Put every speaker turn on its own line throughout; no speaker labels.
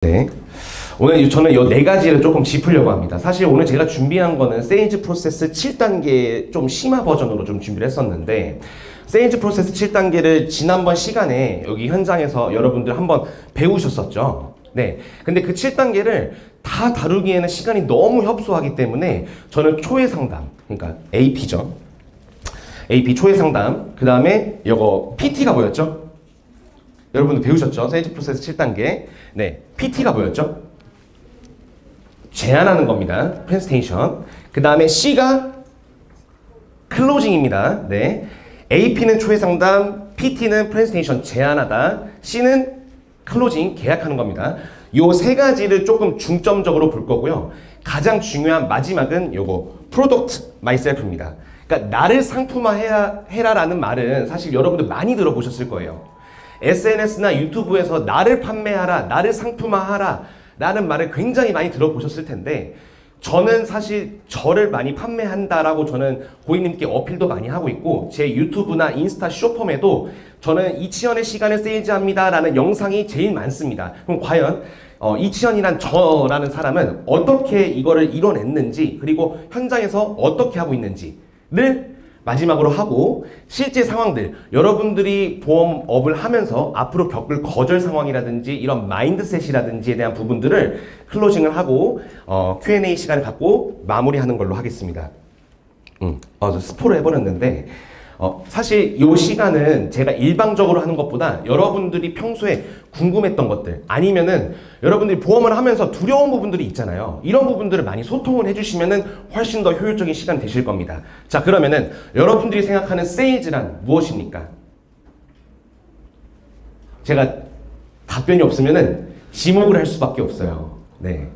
네. 오늘 저는 이 네 가지를 조금 짚으려고 합니다. 사실 오늘 제가 준비한 거는 세일즈 프로세스 7단계 좀 심화 버전으로 좀 준비를 했었는데, 세일즈 프로세스 7단계를 지난번 시간에 여기 현장에서 여러분들 한번 배우셨었죠. 네. 근데 그 7단계를 다 다루기에는 시간이 너무 협소하기 때문에 저는 초회 상담, 그러니까 AP죠. AP 초회 상담, 그 다음에 이거 PT가 뭐였죠? 여러분들 배우셨죠? 세일즈 프로세스 7단계. 네. PT가 뭐였죠? 제안하는 겁니다. 프레젠테이션. 그 다음에 C가 클로징입니다. 네. AP는 초회 상담, PT는 프레젠테이션 제안하다, C는 클로징 계약하는 겁니다. 요 세 가지를 조금 중점적으로 볼 거고요. 가장 중요한 마지막은 요거 프로덕트 마이셀프입니다. 그러니까 나를 상품화해라라는 말은 사실 여러분들 많이 들어보셨을 거예요. SNS나 유튜브에서 나를 판매하라, 나를 상품화하라 라는 말을 굉장히 많이 들어보셨을 텐데, 저는 사실 저를 많이 판매한다라고 저는 고객님께 어필도 많이 하고 있고, 제 유튜브나 인스타 쇼폼에도 저는 이치현의 시간을 세일즈합니다 라는 영상이 제일 많습니다. 그럼 과연 이치현이란 저라는 사람은 어떻게 이거를 이뤄냈는지, 그리고 현장에서 어떻게 하고 있는지를 마지막으로 하고, 실제 상황들, 여러분들이 보험업을 하면서 앞으로 겪을 거절 상황이라든지 이런 마인드셋이라든지에 대한 부분들을 클로징을 하고 Q&A 시간을 갖고 마무리하는 걸로 하겠습니다. 저 스포를 해버렸는데, 사실 이 시간은 제가 일방적으로 하는 것보다 여러분들이 평소에 궁금했던 것들, 아니면은 여러분들이 보험을 하면서 두려운 부분들이 있잖아요. 이런 부분들을 많이 소통을 해주시면은 훨씬 더 효율적인 시간이 되실 겁니다. 자, 그러면은 여러분들이 생각하는 세일즈란 무엇입니까? 제가 답변이 없으면은 지목을 할 수밖에 없어요. 네.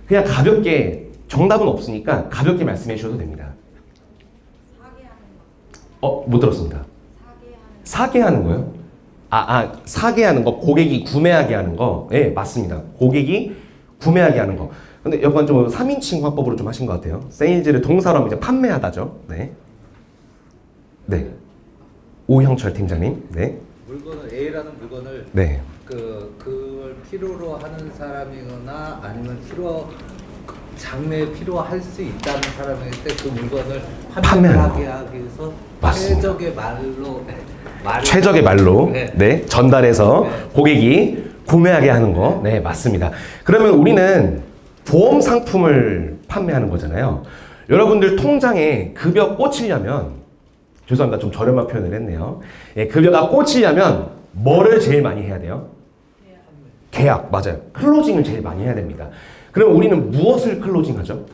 그냥 가볍게, 정답은 없으니까 가볍게 말씀해 주셔도 됩니다. 못 들었습니다. 사게 하는 거요? 사게 하는 거, 고객이 구매하게 하는 거. 네, 맞습니다. 고객이 구매하게 하는 거. 근데 약간 좀 3인칭 화법으로 좀 하신 것 같아요. 세일즈를 동사로 하면 이제 판매하다죠. 네. 네. 오형철 팀장님. 네.
물건을, A라는 물건을,
네.
그걸 필요로 하는 사람이거나 아니면 장래에 필요할 수 있다는 사람일 때 그 물건을 판매하게 하기 위해서
맞습니다.
최적의 말로
네. 네, 전달해서
네.
고객이 구매하게 하는 거. 네, 맞습니다. 그러면 우리는 보험 상품을 판매하는 거잖아요. 여러분들 통장에 급여 꽂히려면, 죄송합니다. 좀 저렴한 표현을 했네요. 예, 급여가 꽂히려면 뭐를 제일 많이 해야 돼요? 계약, 맞아요. 클로징을 제일 많이 해야 됩니다. 그럼 우리는 무엇을 클로징하죠?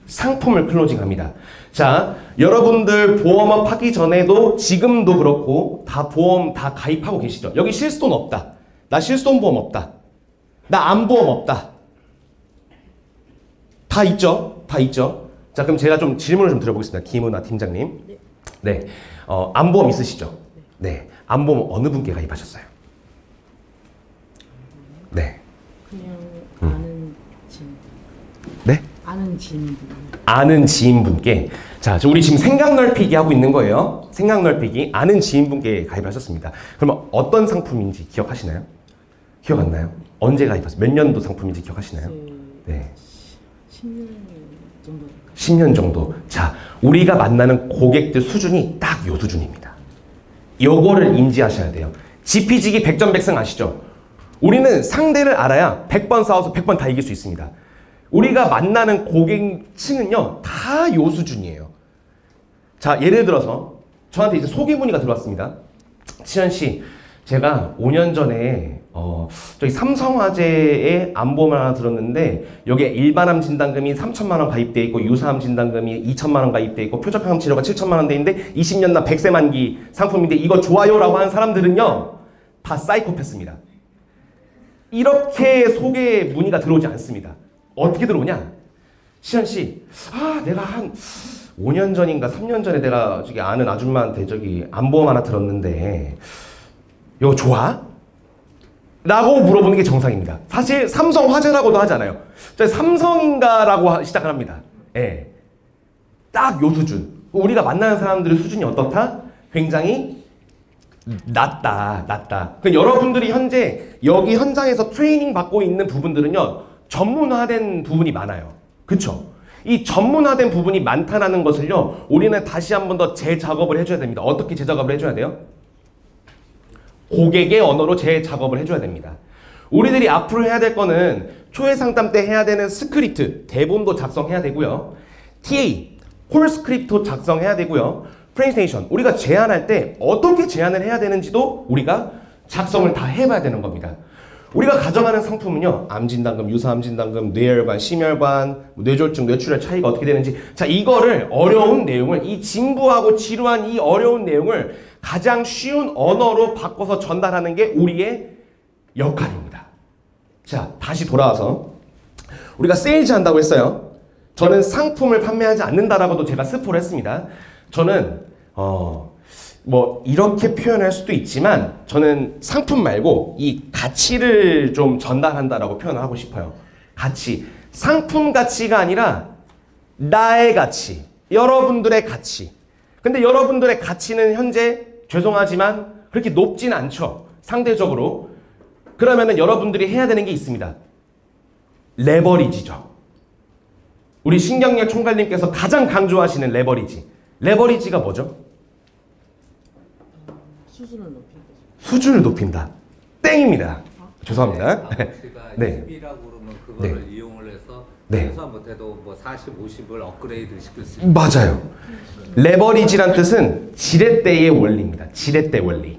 상품을 클로징합니다. 자, 여러분들 보험업 하기 전에도 지금도 그렇고 다 보험 다 가입하고 계시죠? 여기 실손 없다. 나 실손보험 없다. 나 암보험 없다. 다 있죠? 다 있죠? 자, 그럼 제가 좀 질문을 좀 드려보겠습니다. 김은아 팀장님. 네. 암보험 있으시죠? 네. 암보험 어느 분께 가입하셨어요? 네.
그냥 아는 지인.
네?
아는 지인분.
아는 지인분께. 자, 우리 지금 생각 넓히기 하고 있는 거예요. 생각 넓히기. 아는 지인분께 가입을 하셨습니다. 그러면 어떤 상품인지 기억하시나요? 기억 안 나요? 언제 가입하셨어요? 몇 년도 상품인지 기억하시나요? 네.
10년 정도.
10년 정도. 자, 우리가 만나는 고객들 수준이 딱 요 수준입니다. 요거를 인지하셔야 돼요. 지피지기 100전 100승 아시죠? 우리는 상대를 알아야 100번 싸워서 100번 다 이길 수 있습니다. 우리가 만나는 고객층은요, 다 요 수준이에요. 자, 예를 들어서 저한테 이제 소개문의가 들어왔습니다. 치현 씨, 제가 5년 전에 저희 삼성화재의 암보험 하나 들었는데 여기에 일반암 진단금이 3천만 원 가입돼 있고 유사암 진단금이 2천만 원 가입돼 있고 표적항암 치료가 7천만 원 돼 있는데 20년 난 100세 만기 상품인데 이거 좋아요라고 하는 사람들은요, 다 사이코패스입니다. 이렇게 소개 문의가 들어오지 않습니다. 어떻게 들어오냐? 시현 씨, 내가 한 5년 전인가 3년 전에 내가 저기 아는 아줌마한테 저기 암보험 하나 들었는데 이거 좋아? 라고 물어보는 게 정상입니다. 사실 삼성화재라고도 하잖아요. 삼성인가라고 시작을 합니다. 예. 딱 요 수준. 우리가 만나는 사람들의 수준이 어떻다? 굉장히 낮다. 그 여러분들이 현재 여기 현장에서 트레이닝 받고 있는 부분들은요, 전문화된 부분이 많아요. 그쵸? 이 전문화된 부분이 많다는 것을요, 우리는 다시 한 번 더 재작업을 해줘야 됩니다. 어떻게 재작업을 해줘야 돼요? 고객의 언어로 재작업을 해줘야 됩니다. 우리들이 앞으로 해야 될 거는 초회 상담 때 해야 되는 스크립트, 대본도 작성해야 되고요. TA, 콜 스크립트도 작성해야 되고요. 프레젠테이션, 우리가 제안할 때 어떻게 제안을 해야 되는지도 우리가 작성을 다 해봐야 되는 겁니다. 우리가 가져가는 상품은요, 암진단금, 유사암진단금, 뇌혈관, 심혈관, 뇌졸중, 뇌출혈 차이가 어떻게 되는지, 자, 이거를 어려운 내용을, 이 진부하고 지루한 이 어려운 내용을 가장 쉬운 언어로 바꿔서 전달하는 게 우리의 역할입니다. 자, 다시 돌아와서 우리가 세일즈 한다고 했어요. 저는 상품을 판매하지 않는다라고도 제가 스포를 했습니다. 저는 뭐 이렇게 표현할 수도 있지만 저는 상품 말고 이 가치를 좀 전달한다라고 표현을 하고 싶어요. 가치. 상품 가치가 아니라 나의 가치. 여러분들의 가치. 근데 여러분들의 가치는 현재 죄송하지만 그렇게 높진 않죠. 상대적으로. 그러면은 여러분들이 해야 되는 게 있습니다. 레버리지죠. 우리 신경열 총괄님께서 가장 강조하시는 레버리지. 레버리지가 뭐죠?
수준을 높이는 거죠.
수준을 높인다. 땡입니다. 죄송합니다.
아버지가
네.
10이라고 그러면 그거를
네.
이용을 해서
네.
최소한 못해도 뭐 40, 50을 업그레이드 시킬 수 있는.
맞아요. 레버리지란 뜻은 지렛대의 원리입니다. 지렛대 원리.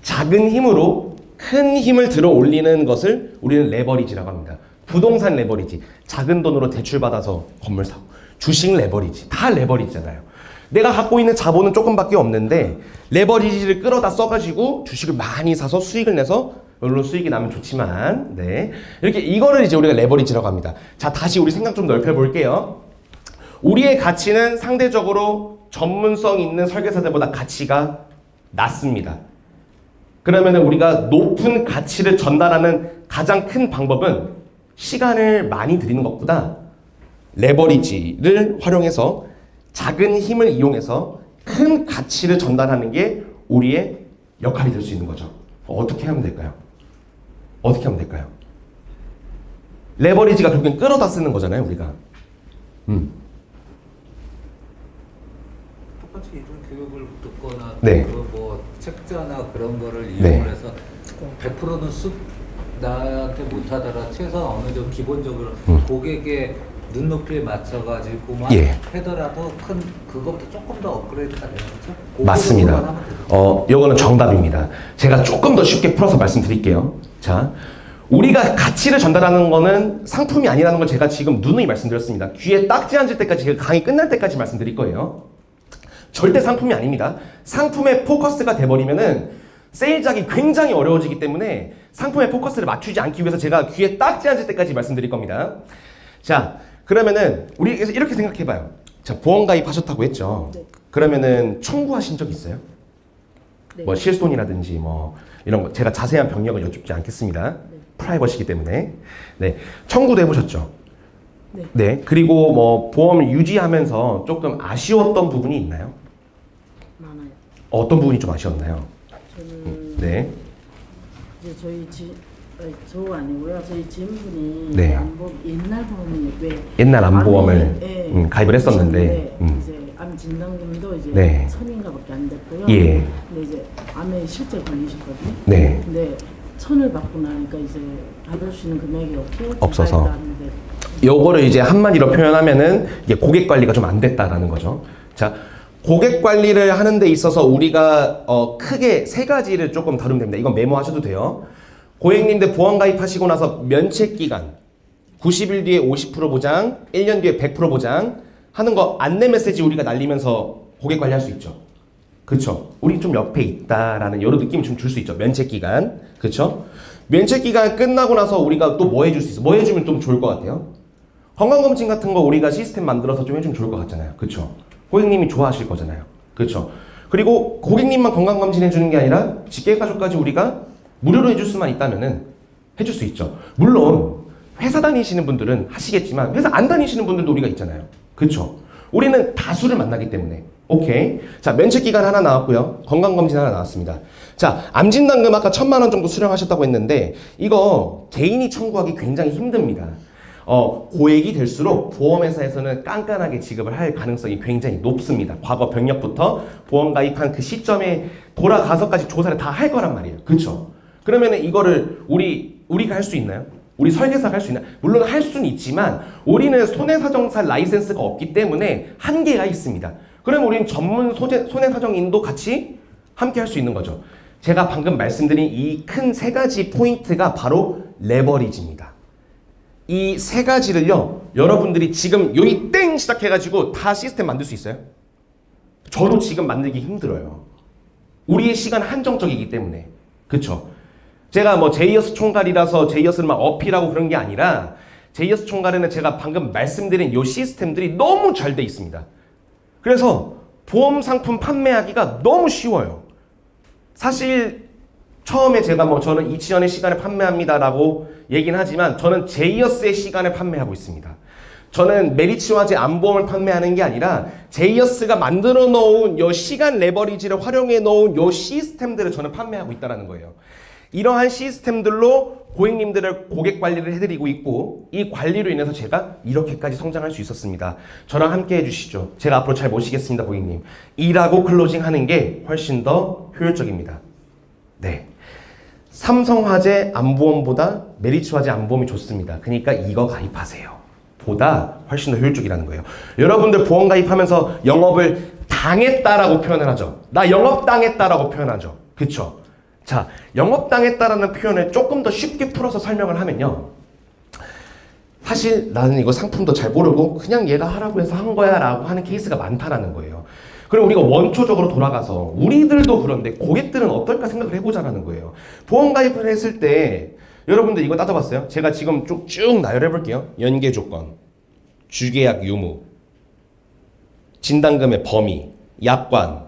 작은 힘으로 큰 힘을 들어 올리는 것을 우리는 레버리지라고 합니다. 부동산 레버리지. 작은 돈으로 대출받아서 건물 사고. 주식 레버리지. 다 레버리지잖아요. 내가 갖고 있는 자본은 조금밖에 없는데 레버리지를 끌어다 써가지고 주식을 많이 사서 수익을 내서 물론 수익이 나면 좋지만 네 이렇게 이거를 이제 우리가 레버리지라고 합니다. 자, 다시 우리 생각 좀 넓혀 볼게요. 우리의 가치는 상대적으로 전문성 있는 설계사들보다 가치가 낮습니다. 그러면 우리가 높은 가치를 전달하는 가장 큰 방법은 시간을 많이 들이는 것보다 레버리지를 활용해서 작은 힘을 이용해서 큰 가치를 전달하는 게 우리의 역할이 될 수 있는 거죠. 어떻게 하면 될까요? 어떻게 하면 될까요? 레버리지가 결국엔 끌어다 쓰는 거잖아요, 우리가.
똑같이 이런 교육을 듣거나
네.
뭐 책자나 그런 거를 이용을
네.
해서 100%는 나한테 못하더라 최소한 어느 정도 기본적으로 고객의 눈높이에 맞춰가지고만
예.
하더라도 큰 그것부터 조금 더 업그레이드가 되는 거죠?
맞습니다. 요거는 정답입니다. 제가 조금 더 쉽게 풀어서 말씀드릴게요. 자, 우리가 가치를 전달하는 거는 상품이 아니라는 걸 제가 지금 누누이 말씀드렸습니다. 귀에 딱지 앉을 때까지, 제가 강의 끝날 때까지 말씀드릴 거예요. 절대 상품이 아닙니다. 상품에 포커스가 돼버리면은 세일작이 굉장히 어려워지기 때문에 상품에 포커스를 맞추지 않기 위해서 제가 귀에 딱지 앉을 때까지 말씀드릴 겁니다. 자, 그러면은 우리 이렇게 생각해봐요. 자, 보험 가입하셨다고 했죠.
네.
그러면은 청구하신 적 있어요?
네.
뭐 실손이라든지 뭐 이런 거 제가 자세한 병력을 여쭙지 않겠습니다.
네.
프라이버시기 때문에. 네, 청구도 해보셨죠?
네.
네, 그리고 뭐 보험을 유지하면서 조금 아쉬웠던 부분이 있나요?
많아요.
어떤 부분이 좀 아쉬웠나요?
저는
네,
이제 저 아니고요. 저희 지인분이
네.
옛날 보험이 왜
옛날 암보험을
예,
가입을 했었는데,
이제 암 진단금도 이제
네.
1,000인가밖에 안 됐고요.
예.
근데 이제 암에 실제 걸리셨거든요.
네.
근데 1,000을 받고 나니까 이제 받을 수 있는 금액이
없어서.
가입도
요거를 이제 한마디로 표현하면은 이게 고객 관리가 좀 안 됐다라는 거죠. 자, 고객 관리를 하는 데 있어서 우리가 크게 세 가지를 조금 다루면 됩니다. 이건 메모하셔도 돼요. 고객님들 보험 가입하시고 나서 면책 기간 90일 뒤에 50% 보장, 1년 뒤에 100% 보장 하는 거 안내 메시지 우리가 날리면서 고객 관리할 수 있죠. 그렇죠. 우리 좀 옆에 있다라는 이런 느낌을 좀 줄 수 있죠. 면책 기간. 그렇죠? 면책 기간 끝나고 나서 우리가 또 뭐 해줄 수 있어? 뭐 해주면 좀 좋을 것 같아요? 건강검진 같은 거 우리가 시스템 만들어서 좀 해주면 좋을 것 같잖아요. 그렇죠? 고객님이 좋아하실 거잖아요. 그렇죠? 그리고 고객님만 건강검진 해주는 게 아니라 직계가족까지 우리가 무료로 해줄 수만 있다면은 해줄 수 있죠. 물론 회사 다니시는 분들은 하시겠지만 회사 안 다니시는 분들도 우리가 있잖아요. 그렇죠? 우리는 다수를 만나기 때문에 오케이. 자, 면책기간 하나 나왔고요. 건강검진 하나 나왔습니다. 자, 암진단금 아까 1,000만 원 정도 수령하셨다고 했는데 이거 개인이 청구하기 굉장히 힘듭니다. 고액이 될수록 보험회사에서는 깐깐하게 지급을 할 가능성이 굉장히 높습니다. 과거 병력부터 보험 가입한 그 시점에 돌아가서까지 조사를 다 할 거란 말이에요. 그쵸? 그러면은 이거를 우리가 할 수 있나요? 우리 설계사가 할 수 있나요? 물론 할 수는 있지만 우리는 손해사정사 라이센스가 없기 때문에 한계가 있습니다. 그럼 우리는 전문 손해사정인도 같이 함께 할 수 있는 거죠. 제가 방금 말씀드린 이 큰 세 가지 포인트가 바로 레버리지입니다. 이 세 가지를요, 여러분들이 지금 여기 땡 시작해가지고 다 시스템 만들 수 있어요? 저도 지금 만들기 힘들어요. 우리의 시간 한정적이기 때문에. 그쵸? 제가 뭐 제이어스 총괄이라서 제이어스를 막 어필하고 그런 게 아니라 제이어스 총괄에는 제가 방금 말씀드린 이 시스템들이 너무 잘 돼 있습니다. 그래서 보험 상품 판매하기가 너무 쉬워요. 사실 처음에 제가 저는 이치현의 시간에 판매합니다라고 얘기는 하지만 저는 제이어스의 시간에 판매하고 있습니다. 저는 메리츠화재 암보험을 판매하는 게 아니라 제이어스가 만들어 놓은 요 시간 레버리지를 활용해 놓은 요 시스템들을 저는 판매하고 있다는 거예요. 이러한 시스템들로 고객님들을 고객 관리를 해드리고 있고 이 관리로 인해서 제가 이렇게까지 성장할 수 있었습니다. 저랑 함께 해주시죠. 제가 앞으로 잘 모시겠습니다, 고객님. 일하고 클로징 하는 게 훨씬 더 효율적입니다. 네. 삼성화재 암보험보다 메리츠화재 암보험이 좋습니다. 그러니까 이거 가입하세요. 보다 훨씬 더 효율적이라는 거예요. 여러분들 보험 가입하면서 영업을 당했다라고 표현을 하죠. 나 영업당했다라고 표현하죠. 그쵸? 자, 영업당했다라는 표현을 조금 더 쉽게 풀어서 설명을 하면요. 사실 나는 이거 상품도 잘 모르고 그냥 얘가 하라고 해서 한 거야 라고 하는 케이스가 많다라는 거예요. 그럼 우리가 원초적으로 돌아가서 우리들도 그런데 고객들은 어떨까 생각을 해보자라는 거예요. 보험 가입을 했을 때 여러분들 이거 따져봤어요? 제가 지금 쭉 나열해 볼게요. 연계 조건, 주계약 유무, 진단금의 범위, 약관,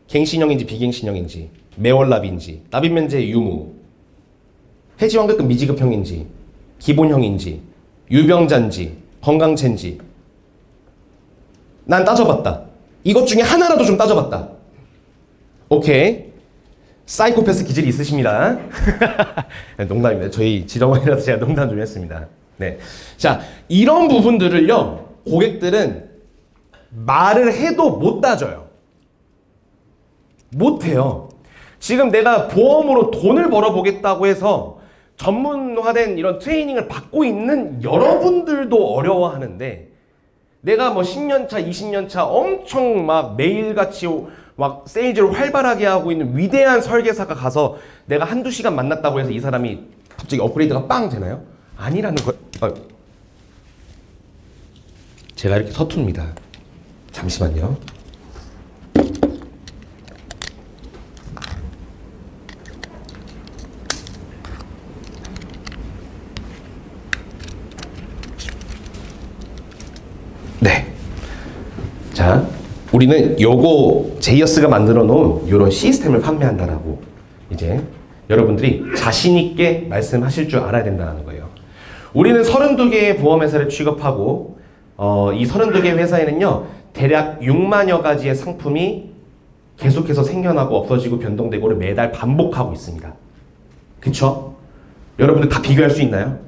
갱신형인지 비갱신형인지, 매월납인지, 납입면제 유무, 해지환급금 미지급형인지, 기본형인지, 유병자인지, 건강체인지 난 따져봤다. 이것 중에 하나라도 좀 따져봤다. 오케이. 사이코패스 기질이 있으십니다. 농담입니다. 저희 지정원이라서 제가 농담 좀 했습니다. 네. 자, 이런 부분들을요, 고객들은 말을 해도 못 따져요. 못해요. 지금 내가 보험으로 돈을 벌어보겠다고 해서 전문화된 이런 트레이닝을 받고 있는 여러분들도 어려워하는데 내가 뭐 10년차, 20년차 엄청 막 매일같이 막 세일즈를 활발하게 하고 있는 위대한 설계사가 가서 내가 한두 시간 만났다고 해서 이 사람이 갑자기 업그레이드가 빵 되나요? 아니라는 거예요. 제가 이렇게 서툽니다. 잠시만요. 네. 자, 우리는 요거 제이어스가 만들어 놓은 요런 시스템을 판매한다라고 이제 여러분들이 자신있게 말씀하실 줄 알아야 된다는 거예요. 우리는 32개의 보험회사를 취급하고 이 32개 회사에는요 대략 6만여 가지의 상품이 계속해서 생겨나고 없어지고 변동되고를 매달 반복하고 있습니다. 그쵸? 여러분들 다 비교할 수 있나요?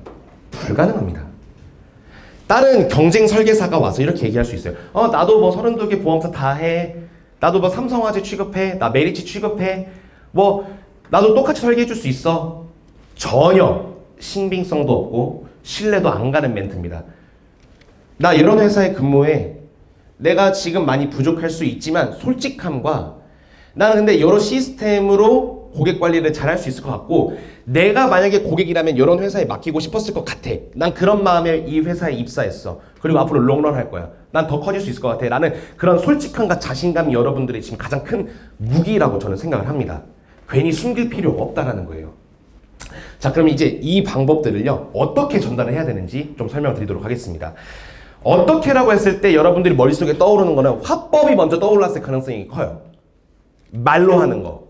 불가능합니다. 다른 경쟁 설계사가 와서 이렇게 얘기할 수 있어요. 나도 뭐 32개 보험사 다 해. 나도 뭐 삼성화재 취급해. 나 메리츠 취급해. 뭐 나도 똑같이 설계해 줄 수 있어. 전혀 신빙성도 없고 신뢰도 안 가는 멘트입니다. 나 이런 회사에 근무해. 내가 지금 많이 부족할 수 있지만 솔직함과 나는 근데 여러 시스템으로 고객 관리를 잘 할 수 있을 것 같고 내가 만약에 고객이라면 이런 회사에 맡기고 싶었을 것 같아. 난 그런 마음에 이 회사에 입사했어. 그리고 앞으로 롱런 할 거야. 난 더 커질 수 있을 것 같아. 라는 그런 솔직함과 자신감이 여러분들의 지금 가장 큰 무기라고 저는 생각을 합니다. 괜히 숨길 필요가 없다라는 거예요. 자, 그럼 이제 이 방법들을요 어떻게 전달을 해야 되는지 좀 설명드리도록 하겠습니다. 어떻게라고 했을 때 여러분들이 머릿속에 떠오르는 거는 화법이 먼저 떠올랐을 가능성이 커요. 말로 하는 거.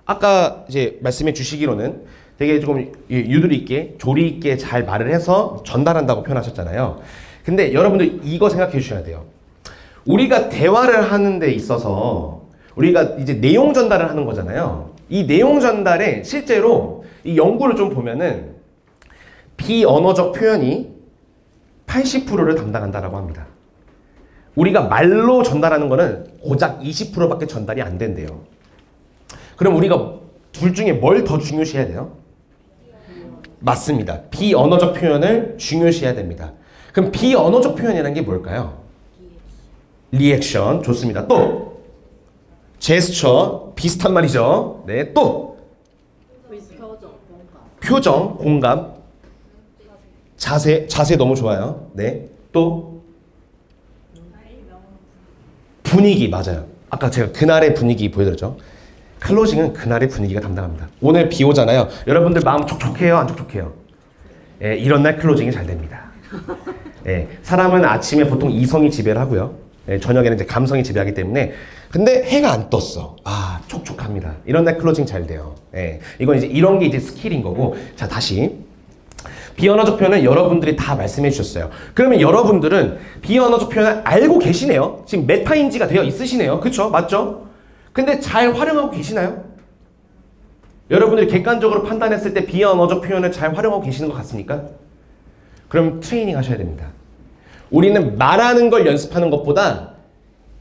아까 이제 말씀해 주시기로는 되게 조금 유도리 있게 조리 있게 잘 말을 해서 전달한다고 표현하셨잖아요. 근데 여러분들 이거 생각해 주셔야 돼요. 우리가 대화를 하는 데 있어서 우리가 이제 내용 전달을 하는 거잖아요. 이 내용 전달에 실제로 이 연구를 좀 보면은 비언어적 표현이 80%를 담당한다라고 합니다. 우리가 말로 전달하는 거는 고작 20%밖에 전달이 안 된대요. 그럼 우리가 둘 중에 뭘 더 중요시해야 돼요? 맞습니다. 비언어적 표현을 중요시해야 됩니다. 그럼 비언어적 표현이라는 게 뭘까요? 리액션. 좋습니다. 또 제스처. 비슷한 말이죠. 네, 또 표정, 공감. 자세 너무 좋아요. 네, 또 분위기. 맞아요. 아까 제가 그날의 분위기 보여드렸죠. 클로징은 그날의 분위기가 담당합니다. 오늘 비 오잖아요. 여러분들 마음 촉촉해요? 안 촉촉해요? 예, 이런 날 클로징이 잘 됩니다. 예, 사람은 아침에 보통 이성이 지배를 하고요. 예, 저녁에는 이제 감성이 지배하기 때문에. 근데 해가 안 떴어. 아, 촉촉합니다. 이런 날 클로징 잘 돼요. 예, 이건 이제 이런 게 이제 스킬인 거고. 자, 다시. 비언어적 표현은 여러분들이 다 말씀해 주셨어요. 그러면 여러분들은 비언어적 표현을 알고 계시네요. 지금 메타인지가 되어 있으시네요. 그쵸? 맞죠? 근데 잘 활용하고 계시나요? 여러분들이 객관적으로 판단했을 때 비언어적 표현을 잘 활용하고 계시는 것 같습니까? 그럼 트레이닝 하셔야 됩니다. 우리는 말하는 걸 연습하는 것보다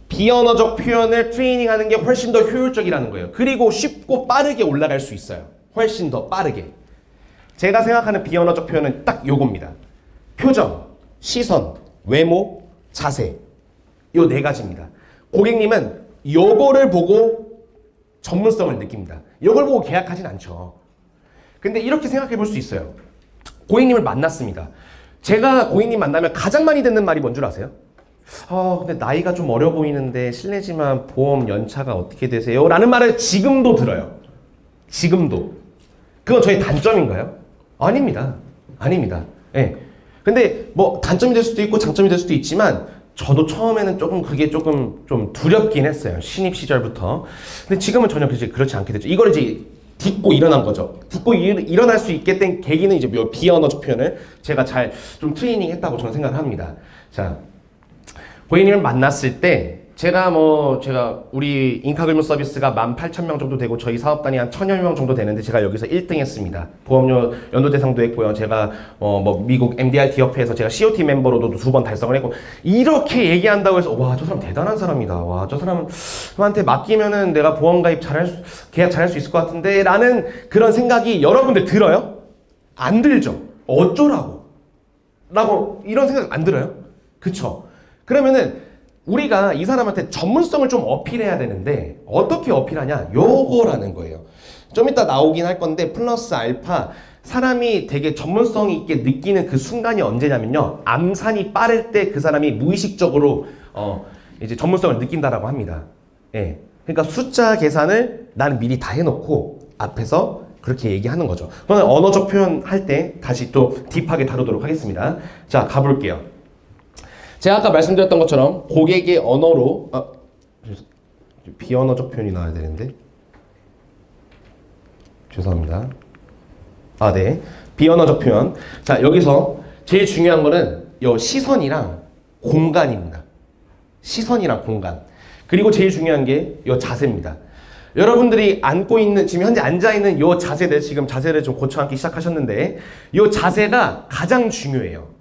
비언어적 표현을 트레이닝하는 게 훨씬 더 효율적이라는 거예요. 그리고 쉽고 빠르게 올라갈 수 있어요. 훨씬 더 빠르게. 제가 생각하는 비언어적 표현은 딱 요겁니다. 표정, 시선, 외모, 자세. 요 네 가지입니다. 고객님은 요거를 보고 전문성을 느낍니다. 요걸 보고 계약하진 않죠. 근데 이렇게 생각해 볼 수 있어요. 고객님을 만났습니다. 제가 고객님 만나면 가장 많이 듣는 말이 뭔 줄 아세요? 근데 나이가 좀 어려 보이는데 실례지만 보험 연차가 어떻게 되세요? 라는 말을 지금도 들어요. 지금도. 그건 저의 단점인가요? 아닙니다. 아닙니다. 예. 근데 뭐 단점이 될 수도 있고 장점이 될 수도 있지만 저도 처음에는 조금 그게 조금 좀 두렵긴 했어요. 신입 시절부터. 근데 지금은 전혀 그렇지 않게 됐죠. 이걸 이제 딛고 일어난 거죠. 딛고 일어날 수 있게 된 계기는 이제 비언어적 표현을 제가 잘 좀 트레이닝 했다고 저는 생각을 합니다. 자, 고객님을 만났을 때 제가 우리 인카글무 서비스가 18,000명 정도 되고 저희 사업단이 한 1,000여 명 정도 되는데 제가 여기서 1등 했습니다. 보험료 연도 대상도 했고요. 제가 미국 MDRT 협회에서 제가 COT 멤버로도 2번 달성을 했고 이렇게 얘기한다고 해서 와, 저 사람 대단한 사람이다. 와, 저 사람한테 맡기면은 내가 보험 가입 계약 잘할 수 있을 것 같은데 라는 그런 생각이 여러분들 들어요? 안 들죠? 어쩌라고? 라고 이런 생각 안 들어요? 그쵸? 그러면은 우리가 이 사람한테 전문성을 좀 어필해야 되는데 어떻게 어필하냐? 요거라는 거예요. 좀 이따 나오긴 할 건데 플러스 알파 사람이 되게 전문성 있게 느끼는 그 순간이 언제냐면요. 암산이 빠를 때 그 사람이 무의식적으로 이제 전문성을 느낀다라고 합니다. 예. 그러니까 숫자 계산을 나는 미리 다 해놓고 앞에서 그렇게 얘기하는 거죠. 그러면 언어적 표현 할 때 다시 또 딥하게 다루도록 하겠습니다. 자, 가볼게요. 제가 아까 말씀드렸던 것처럼 고객의 언어로 비언어적 표현이 나와야 되는데 죄송합니다. 네. 비언어적 표현. 자, 여기서 제일 중요한 거는 요 시선이랑 공간입니다. 시선이랑 공간. 그리고 제일 중요한 게 요 자세입니다. 여러분들이 앉고 있는, 지금 현재 앉아있는 요 자세들, 지금 자세를 좀 고쳐앉기 시작하셨는데 요 자세가 가장 중요해요.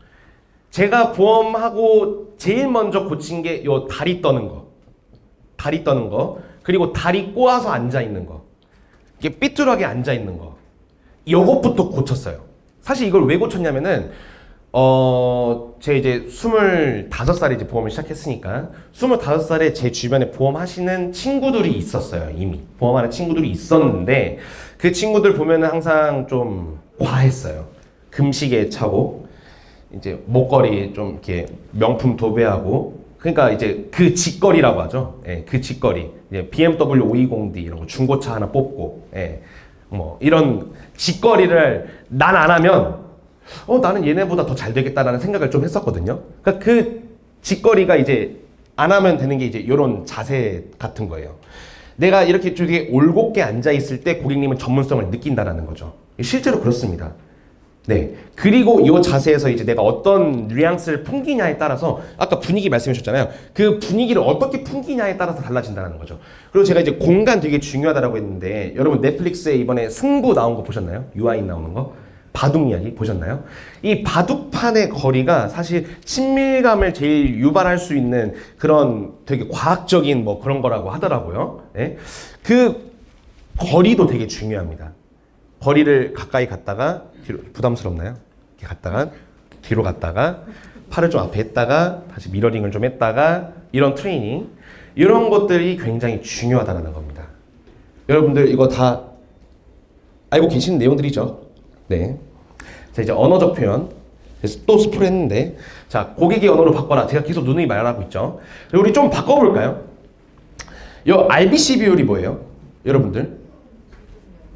제가 보험하고 제일 먼저 고친 게 요 다리 떠는 거. 다리 떠는 거. 그리고 다리 꼬아서 앉아있는 거. 이게 삐뚤하게 앉아있는 거. 요것부터 고쳤어요. 사실 이걸 왜 고쳤냐면은, 제 이제 25살에 이제 보험을 시작했으니까, 25살에 제 주변에 보험하시는 친구들이 있었어요, 이미. 보험하는 친구들이 있었는데, 그 친구들 보면은 항상 좀 과했어요. 금시계 차고, 이제 목걸이 좀 이렇게 명품 도배하고 그러니까 이제 그 직거리라고 하죠. 예, 그 직거리. 이제 BMW 520D 이런 거 중고차 하나 뽑고 예, 뭐 이런 직거리를 난 안 하면 나는 얘네보다 더 잘 되겠다라는 생각을 좀 했었거든요. 그러니까 그 직거리가 이제 안 하면 되는 게 이제 이런 자세 같은 거예요. 내가 이렇게 되게 올곧게 앉아 있을 때 고객님은 전문성을 느낀다라는 거죠. 실제로 그렇습니다. 네. 그리고 이 자세에서 이제 내가 어떤 뉘앙스를 풍기냐에 따라서 아까 분위기 말씀해 주셨잖아요. 그 분위기를 어떻게 풍기냐에 따라서 달라진다는 거죠. 그리고 제가 이제 공간 되게 중요하다고 했는데 여러분 넷플릭스에 이번에 승부 나온 거 보셨나요? 유아인 나오는 거? 바둑 이야기 보셨나요? 이 바둑판의 거리가 사실 친밀감을 제일 유발할 수 있는 그런 되게 과학적인 뭐 그런 거라고 하더라고요. 네. 그 거리도 되게 중요합니다. 거리를 가까이 갔다가 뒤로, 부담스럽나요? 이렇게 갔다가 뒤로 갔다가 팔을 좀 앞에 했다가 다시 미러링을 좀 했다가 이런 트레이닝 이런 것들이 굉장히 중요하다는 겁니다. 여러분들 이거 다 알고 계시는 내용들이죠? 네. 자 이제 언어적 표현 그래서 또 스포를 했는데 자 고객의 언어로 바꿔라 제가 계속 누누이 말하고 있죠. 그리고 우리 좀 바꿔볼까요? 이 RBC 비율이 뭐예요? 여러분들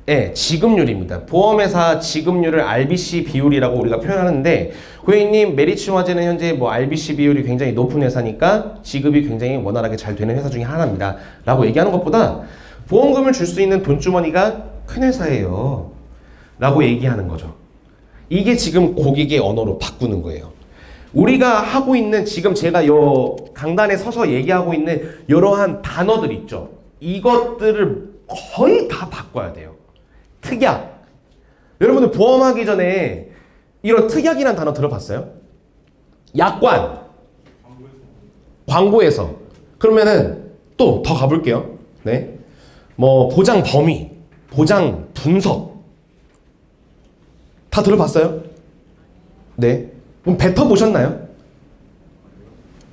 네, 지급률입니다. 보험회사 지급률을 RBC 비율이라고 우리가 표현하는데 고객님 메리츠 화재는 현재 뭐 RBC 비율이 굉장히 높은 회사니까 지급이 굉장히 원활하게 잘 되는 회사 중에 하나입니다 라고 얘기하는 것보다 보험금을 줄 수 있는 돈주머니가 큰 회사예요 라고 얘기하는 거죠. 이게 지금 고객의 언어로 바꾸는 거예요. 우리가 하고 있는 지금 제가 요 강단에 서서 얘기하고 있는 이러한 단어들 있죠. 이것들을 거의 다 바꿔야 돼요. 특약. 여러분들 보험하기 전에 이런 특약이라는 단어 들어봤어요? 약관. 광고에서. 그러면은 또 더 가볼게요. 네. 뭐 보장 범위, 보장 분석. 다 들어봤어요? 네. 그럼 뱉어보셨나요?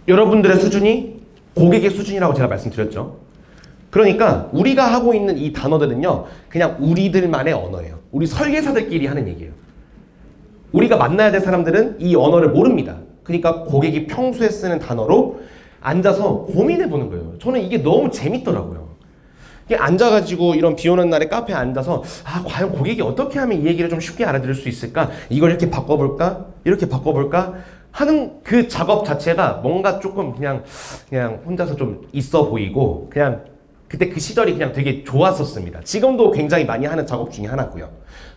여러분들의 수준이 고객의 수준이라고 제가 말씀드렸죠. 그러니까 우리가 하고 있는 이 단어들은요 그냥 우리들만의 언어예요. 우리 설계사들끼리 하는 얘기예요. 우리가 만나야 될 사람들은 이 언어를 모릅니다. 그러니까 고객이 평소에 쓰는 단어로 앉아서 고민해 보는 거예요. 저는 이게 너무 재밌더라고요. 이게 앉아가지고 이런 비 오는 날에 카페에 앉아서 아 과연 고객이 어떻게 하면 이 얘기를 좀 쉽게 알아들을 수 있을까? 이걸 이렇게 바꿔볼까? 이렇게 바꿔볼까? 하는 그 작업 자체가 뭔가 조금 그냥 혼자서 좀 있어 보이고 그냥 그때 그 시절이 그냥 되게 좋았었습니다. 지금도 굉장히 많이 하는 작업 중에 하나고요.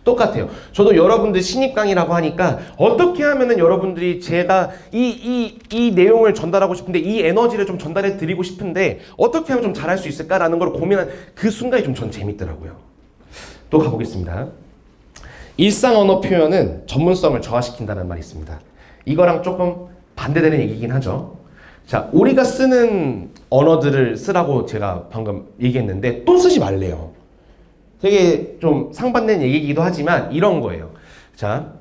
똑같아요. 저도 여러분들 신입 강의라고 하니까 어떻게 하면은 여러분들이 제가 이 내용을 전달하고 싶은데 이 에너지를 좀 전달해 드리고 싶은데 어떻게 하면 좀 잘할 수 있을까라는 걸 고민한 그 순간이 좀 전 재밌더라고요. 또 가보겠습니다. 일상 언어 표현은 전문성을 저하시킨다는 말이 있습니다. 이거랑 조금 반대되는 얘기긴 하죠. 자, 우리가 쓰는 언어들을 쓰라고 제가 방금 얘기했는데 또 쓰지 말래요. 되게 좀 상반된 얘기이기도 하지만 이런 거예요. 자,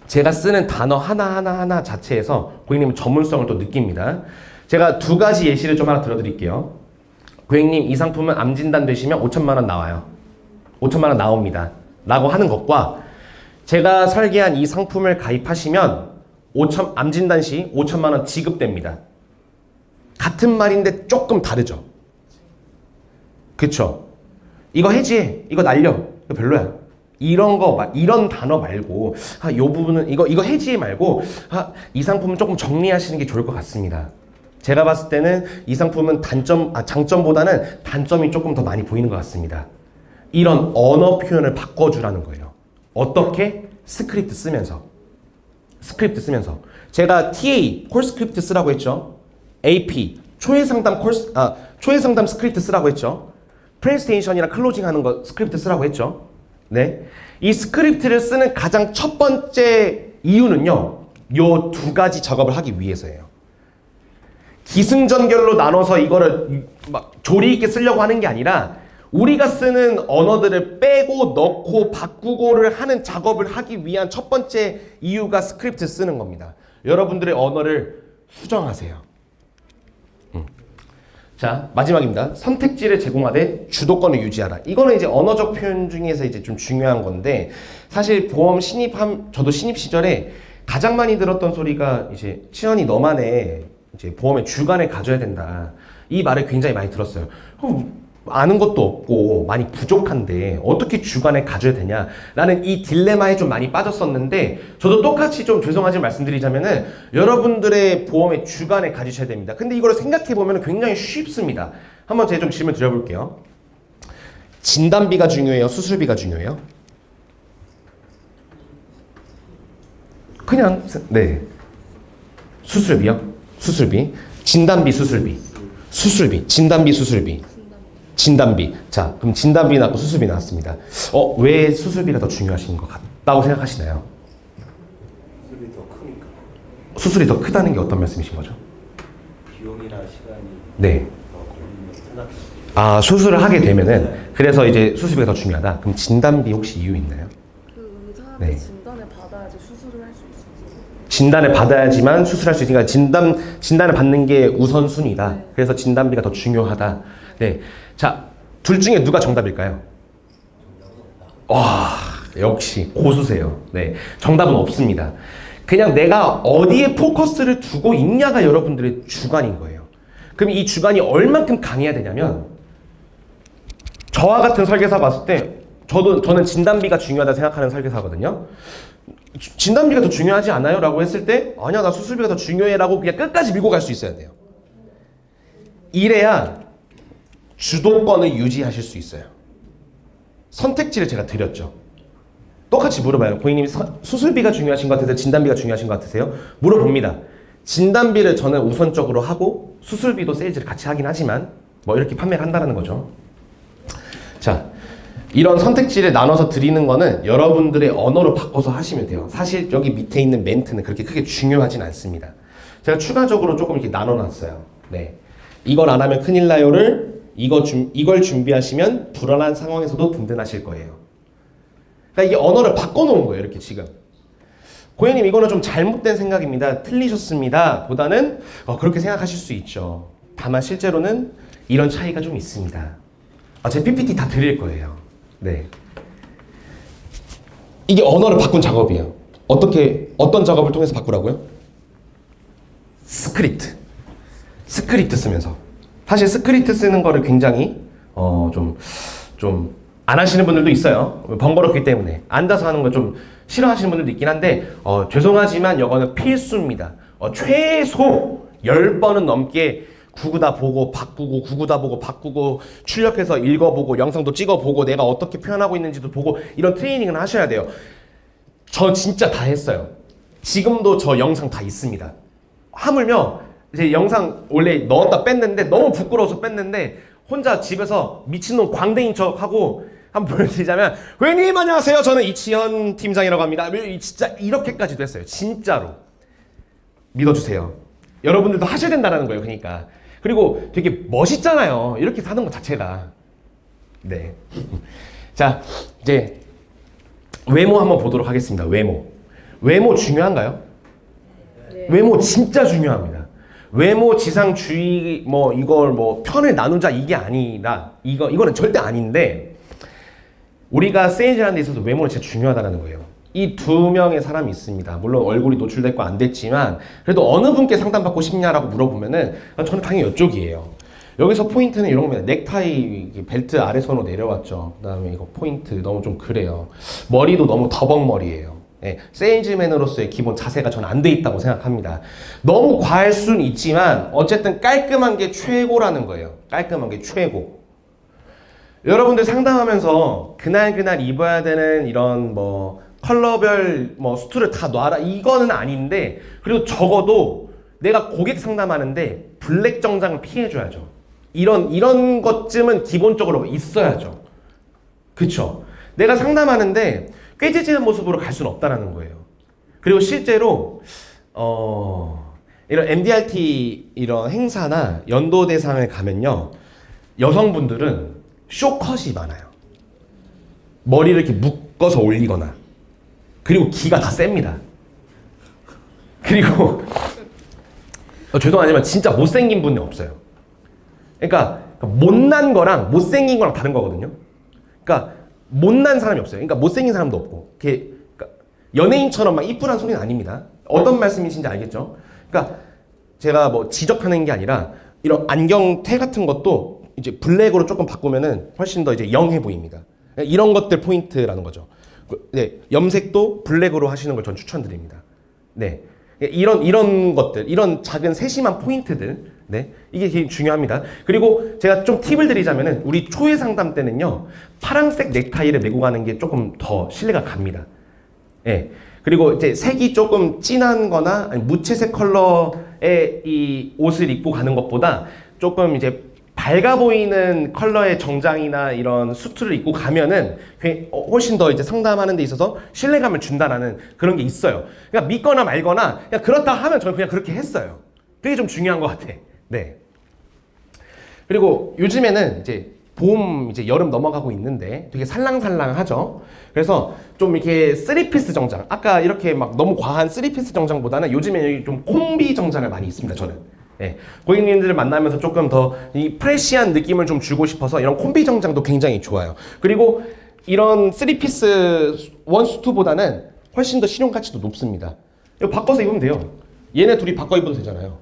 제가 쓰는 단어 하나 자체에서 고객님은 전문성을 또 느낍니다. 제가 두 가지 예시를 좀 하나 들어드릴게요. 고객님 이 상품은 암 진단 되시면 5천만 원 나와요. 5천만 원 나옵니다. 라고 하는 것과 제가 설계한 이 상품을 가입하시면 암 진단 시 5천만 원 지급됩니다. 같은 말인데 조금 다르죠. 그쵸? 이거 해지해. 이거 날려. 이거 별로야. 이런 단어 말고 요 부분은 이거 해지해 말고 이 상품은 조금 정리하시는 게 좋을 것 같습니다. 제가 봤을 때는 이 상품은 장점보다는 단점이 조금 더 많이 보이는 것 같습니다. 이런 언어 표현을 바꿔주라는 거예요. 어떻게? 스크립트 쓰면서. 제가 TA, 콜 스크립트 쓰라고 했죠. AP, 초회상담 스크립트 쓰라고 했죠. 프레젠테이션이랑 클로징 하는 거 스크립트 쓰라고 했죠. 네. 이 스크립트를 쓰는 가장 첫 번째 이유는요. 요 두 가지 작업을 하기 위해서예요. 기승전결로 나눠서 이거를 막 조리 있게 쓰려고 하는 게 아니라 우리가 쓰는 언어들을 빼고 넣고 바꾸고를 하는 작업을 하기 위한 첫 번째 이유가 스크립트 쓰는 겁니다. 여러분들의 언어를 수정하세요. 자, 마지막입니다. 선택지를 제공하되 주도권을 유지하라. 이거는 이제 언어적 표현 중에서 이제 좀 중요한 건데 사실 보험 저도 신입 시절에 가장 많이 들었던 소리가 이제 치현이 너만의 이제 보험의 주관을 가져야 된다. 이 말을 굉장히 많이 들었어요. 아는 것도 없고 많이 부족한데 어떻게 주관을 가져야 되냐라는 이 딜레마에 좀 많이 빠졌었는데 저도 똑같이 좀 죄송하지만 말씀드리자면은 여러분들의 보험의 주관을 가지셔야 됩니다. 근데 이걸 생각해보면 굉장히 쉽습니다. 한번 제가 좀 질문 드려볼게요. 진단비가 중요해요? 수술비가 중요해요? 그냥 네. 수술비요? 수술비. 진단비, 수술비. 수술비, 진단비, 수술비. 진단비. 자, 그럼 진단비 나왔고 수술비 나왔습니다. 왜 수술비가 더 중요하신 것 같다고 생각하시나요?
수술이 더 크니까.
수술이 더 크다는 게 어떤 말씀이신 거죠?
비용이나 시간이
네.
더 걸리는 생각.
아, 수술을 하게 되면은 그래서 이제 수술비가 더 중요하다. 그럼 진단비 혹시 이유 있나요?
그 의사한테
네.
진단을 받아야지 수술을 할 수 있어서.
진단을 받아야지만 수술할 수 있으니까 진단을 받는 게 우선순위다. 그래서 진단비가 더 중요하다. 네. 자, 둘 중에 누가 정답일까요? 와, 역시 고수세요. 네. 정답은 없습니다. 그냥 내가 어디에 포커스를 두고 있냐가 여러분들의 주관인 거예요. 그럼 이 주관이 얼만큼 강해야 되냐면 저와 같은 설계사 봤을 때 저는 진단비가 중요하다 생각하는 설계사거든요. 진단비가 더 중요하지 않아요? 라고 했을 때 아니야 나 수술비가 더 중요해 라고 그냥 끝까지 밀고 갈 수 있어야 돼요. 이래야 주도권을 유지하실 수 있어요. 선택지를 제가 드렸죠. 똑같이 물어봐요. 고객님이 수술비가 중요하신 것 같으세요? 진단비가 중요하신 것 같으세요? 물어봅니다. 진단비를 저는 우선적으로 하고 수술비도 세일즈를 같이 하긴 하지만 뭐 이렇게 판매를 한다는 거죠. 자, 이런 선택지를 나눠서 드리는 거는 여러분들의 언어로 바꿔서 하시면 돼요. 사실 여기 밑에 있는 멘트는 그렇게 크게 중요하진 않습니다. 제가 추가적으로 조금 이렇게 나눠놨어요. 네, 이걸 안 하면 큰일 나요를 이걸 준비하시면 불안한 상황에서도 든든하실 거예요. 그러니까 이게 언어를 바꿔놓은 거예요. 이렇게 지금. 고객님 이거는 좀 잘못된 생각입니다. 틀리셨습니다. 보다는 그렇게 생각하실 수 있죠. 다만 실제로는 이런 차이가 좀 있습니다. 제 PPT 다 드릴 거예요. 네. 이게 언어를 바꾼 작업이에요. 어떤 작업을 통해서 바꾸라고요? 스크립트 쓰면서. 사실 스크립트 쓰는 거를 굉장히 좀 안 하시는 분들도 있어요. 번거롭기 때문에 앉아서 하는 거 좀 싫어하시는 분들도 있긴 한데 죄송하지만 이거는 필수입니다. 최소 10번은 넘게 구구다 보고 바꾸고 구구다 보고 바꾸고 출력해서 읽어보고 영상도 찍어보고 내가 어떻게 표현하고 있는지도 보고 이런 트레이닝은 하셔야 돼요. 저 진짜 다 했어요. 지금도 저 영상 다 있습니다. 하물며 이제 영상 원래 넣었다 뺐는데 너무 부끄러워서 뺐는데 혼자 집에서 미친놈 광대인 척하고 한번 보여드리자면 고객님 안녕하세요. 저는 이치현 팀장이라고 합니다. 진짜 이렇게까지도 했어요. 진짜로. 믿어주세요. 여러분들도 하셔야 된다는 거예요. 그러니까. 그리고 되게 멋있잖아요. 이렇게 사는 것 자체가. 네. 자, 이제 외모 한번 보도록 하겠습니다. 외모 중요한가요?
네.
외모 진짜 중요합니다. 외모 지상주의 이걸 편을 나누자 이게 아니라 이거는 절대 아닌데 우리가 세일즈라는 데 있어서 외모는 진짜 중요하다는 거예요. 이 두 명의 사람이 있습니다. 물론 얼굴이 노출됐고 안 됐지만 그래도 어느 분께 상담받고 싶냐라고 물어보면은 저는 당연히 이쪽이에요. 여기서 포인트는 이런 겁니다. 넥타이 벨트 아래선으로 내려왔죠. 그 다음에 이거 포인트 너무 좀 그래요. 머리도 너무 더벅머리예요. 네, 세일즈맨으로서의 기본 자세가 저는 안 돼 있다고 생각합니다. 너무 과할 수는 있지만 어쨌든 깔끔한 게 최고라는 거예요. 깔끔한 게 최고. 여러분들 상담하면서 그날 입어야 되는 이런 컬러별 수트를 다 놔라 이거는 아닌데 그리고 적어도 내가 고객 상담하는데 블랙 정장을 피해줘야죠. 이런 것쯤은 기본적으로 있어야죠. 그쵸? 내가 상담하는데 꾀지지는 모습으로 갈 수는 없다는 거예요. 그리고 실제로 이런 MDRT 이런 행사나 연도 대상을 가면요 여성분들은 쇼컷이 많아요. 머리를 이렇게 묶어서 올리거나 그리고 기가 다 셉니다. 그리고 죄송하지만 진짜 못생긴 분이 없어요. 그러니까 못난 거랑 못생긴 거랑 다른 거거든요. 그러니까 못난 사람이 없어요. 그러니까 못생긴 사람도 없고 그러니까 연예인처럼 막 이쁘란 소리는 아닙니다. 어떤 말씀이신지 알겠죠? 그러니까 제가 지적하는 게 아니라 이런 안경테 같은 것도 이제 블랙으로 조금 바꾸면은 훨씬 더 이제 영해 보입니다. 이런 것들 포인트라는 거죠. 네, 염색도 블랙으로 하시는 걸 전 추천드립니다. 네, 이런 것들, 이런 작은 세심한 포인트들, 네, 이게 되게 중요합니다. 그리고 제가 좀 팁을 드리자면은 우리 초회 상담 때는요 파란색 넥타이를 메고 가는 게 조금 더 신뢰가 갑니다. 네, 그리고 이제 색이 조금 진한 거나 아니 무채색 컬러의 이 옷을 입고 가는 것보다 조금 이제 밝아 보이는 컬러의 정장이나 이런 수트를 입고 가면은 훨씬 더 이제 상담하는 데 있어서 신뢰감을 준다라는 그런 게 있어요. 그러니까 믿거나 말거나 그냥 그렇다 하면 저는 그냥 그렇게 했어요. 그게 좀 중요한 것 같아. 네. 그리고 요즘에는 이제 봄 이제 여름 넘어가고 있는데 되게 살랑살랑하죠. 그래서 좀 이렇게 3피스 정장, 아까 이렇게 막 너무 과한 3피스 정장보다는 요즘에 좀 콤비 정장을 많이 입습니다. 저는. 예, 고객님들을 만나면서 조금 더 이 프레시한 느낌을 좀 주고 싶어서 이런 콤비 정장도 굉장히 좋아요. 그리고 이런 3피스 원수트보다는 훨씬 더 실용 가치도 높습니다. 이거 바꿔서 입으면 돼요. 얘네 둘이 바꿔 입어도 되잖아요.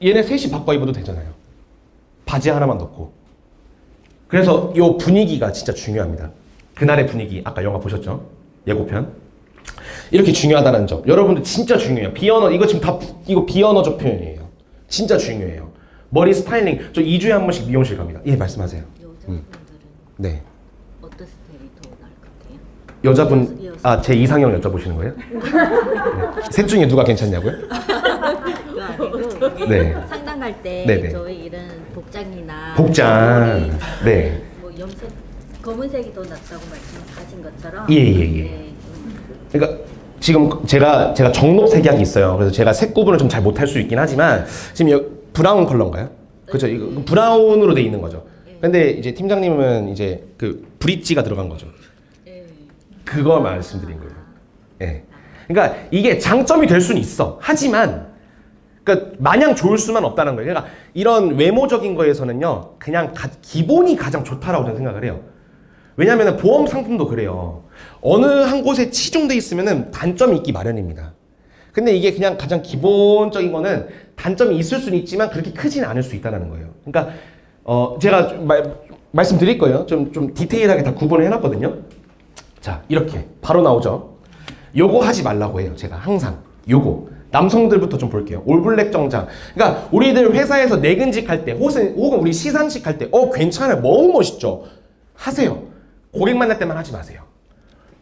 얘네 셋이 바꿔 입어도 되잖아요. 바지 하나만 넣고. 그래서 이 분위기가 진짜 중요합니다. 그날의 분위기, 아까 영화 보셨죠? 예고편. 이렇게 중요하다는 점. 여러분들 진짜 중요해요. 비언어, 이거 지금 다, 이거 비언어적 표현이에요. 진짜 중요해요. 머리 스타일링, 저 2주에 한 번씩 미용실 갑니다. 예, 말씀하세요.
여자분들은
네.
어떤 스타일이 더 나을 것 같아요?
여자분, 아, 제 이상형 여쭤보시는 거예요? 네. 셋 중에 누가 괜찮냐고요?
그거 아니고
네.
상담 갈 때
네네.
저희 이런 복장이나
복장.
머리,
네.
뭐 염색 검은색이 더 낫다고 말씀하신 것처럼
예, 예, 예.
네,
그러니까 지금 제가 정록 색약이 있어요. 그래서 제가 색 구분을 좀 잘 못할 수 있긴 하지만 지금 브라운 컬러인가요? 그렇죠. 이거 브라운으로 돼 있는 거죠. 근데 이제 팀장님은 이제 그 브릿지가 들어간 거죠.
네.
그거 말씀드린 거예요. 예. 그러니까 이게 장점이 될 수는 있어. 하지만 그러니까 마냥 좋을 수만 없다는 거예요. 그러니까 이런 외모적인 거에서는요, 그냥 기본이 가장 좋다라고 저는 생각을 해요. 왜냐하면 보험 상품도 그래요. 어느 한 곳에 치중돼 있으면은 단점이 있기 마련입니다. 근데 이게 그냥 가장 기본적인 거는 단점이 있을 수는 있지만 그렇게 크지는 않을 수 있다는 거예요. 그러니까 제가 말씀드릴 거예요. 좀 디테일하게 다 구분을 해놨거든요. 자, 이렇게 바로 나오죠. 요거 하지 말라고 해요. 제가 항상 요거 남성들부터 좀 볼게요. 올블랙 정장. 그러니까 우리들 회사에서 내근직 할 때 혹은 우리 시상식 할 때 괜찮아요. 너무 멋있죠. 하세요. 고객 만날 때만 하지 마세요.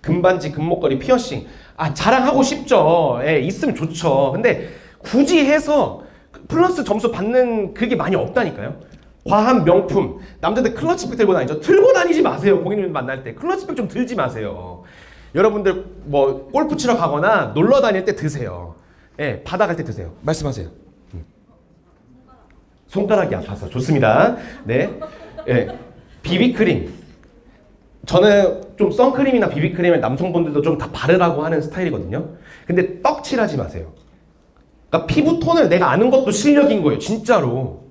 금반지, 금목걸이, 피어싱. 아, 자랑하고 싶죠. 예, 있으면 좋죠. 근데 굳이 해서 플러스 점수 받는 그게 많이 없다니까요. 과한 명품. 남자들 클러치백 들고 다니죠. 들고 다니지 마세요. 고객님 만날 때. 클러치백 좀 들지 마세요. 여러분들 뭐 골프 치러 가거나 놀러 다닐 때 드세요. 예, 바다 갈 때 드세요. 말씀하세요. 손가락이 아파서. 좋습니다. 네. 예, 비비크림. 저는 좀 선크림이나 비비크림을 남성분들도 좀 다 바르라고 하는 스타일이거든요. 근데 떡칠하지 마세요. 그러니까 피부톤을 내가 아는 것도 실력인 거예요. 진짜로.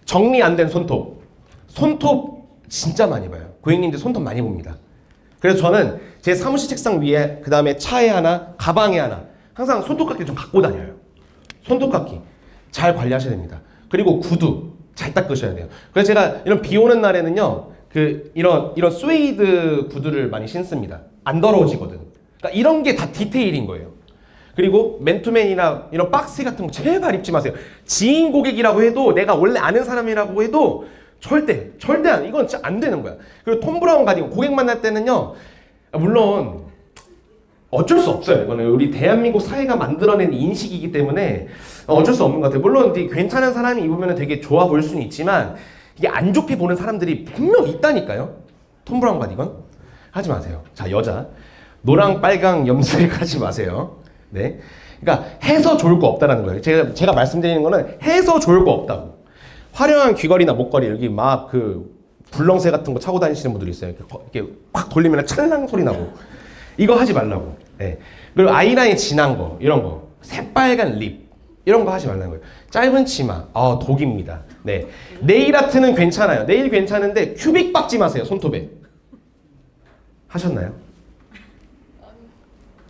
정리 안 된 손톱. 손톱 진짜 많이 봐요. 고객님들 손톱 많이 봅니다. 그래서 저는 제 사무실 책상 위에, 그 다음에 차에 하나, 가방에 하나, 항상 손톱깎이 좀 갖고 다녀요. 손톱깎이 잘 관리하셔야 됩니다. 그리고 구두 잘 닦으셔야 돼요. 그래서 제가 이런 비 오는 날에는요, 이런 스웨이드 구두를 많이 신습니다. 안 더러워지거든. 그러니까 이런 게 다 디테일인 거예요. 그리고 맨투맨이나 이런 박스 같은 거 제발 입지 마세요. 지인 고객이라고 해도, 내가 원래 아는 사람이라고 해도 절대 이건 진짜 안 되는 거야. 그리고 톰 브라운 가디건 고객 만날 때는요, 물론 어쩔 수 없어요. 이거는 우리 대한민국 사회가 만들어낸 인식이기 때문에 어쩔 수 없는 것 같아요. 물론 이제 괜찮은 사람이 입으면 되게 좋아 보일 수는 있지만 이게 안 좋게 보는 사람들이 분명 있다니까요. 톰 브라운 가디건 하지 마세요. 자, 여자 노랑 빨강 염색 하지 마세요. 네, 그러니까 해서 좋을 거 없다라는 거예요. 제가 말씀드리는 거는 해서 좋을 거 없다고. 화려한 귀걸이나 목걸이, 여기 막 굴렁쇠 같은 거 차고 다니시는 분들이 있어요. 이렇게 확 돌리면 찰랑 소리 나고. 이거 하지 말라고. 네. 그리고 아이라인 진한 거, 이런 거, 새빨간 립, 이런 거 하지 말라는 거예요. 짧은 치마, 독입니다. 네. 네일 아트는 괜찮아요. 네일 괜찮은데 큐빅 박지 마세요. 손톱에. 하셨나요?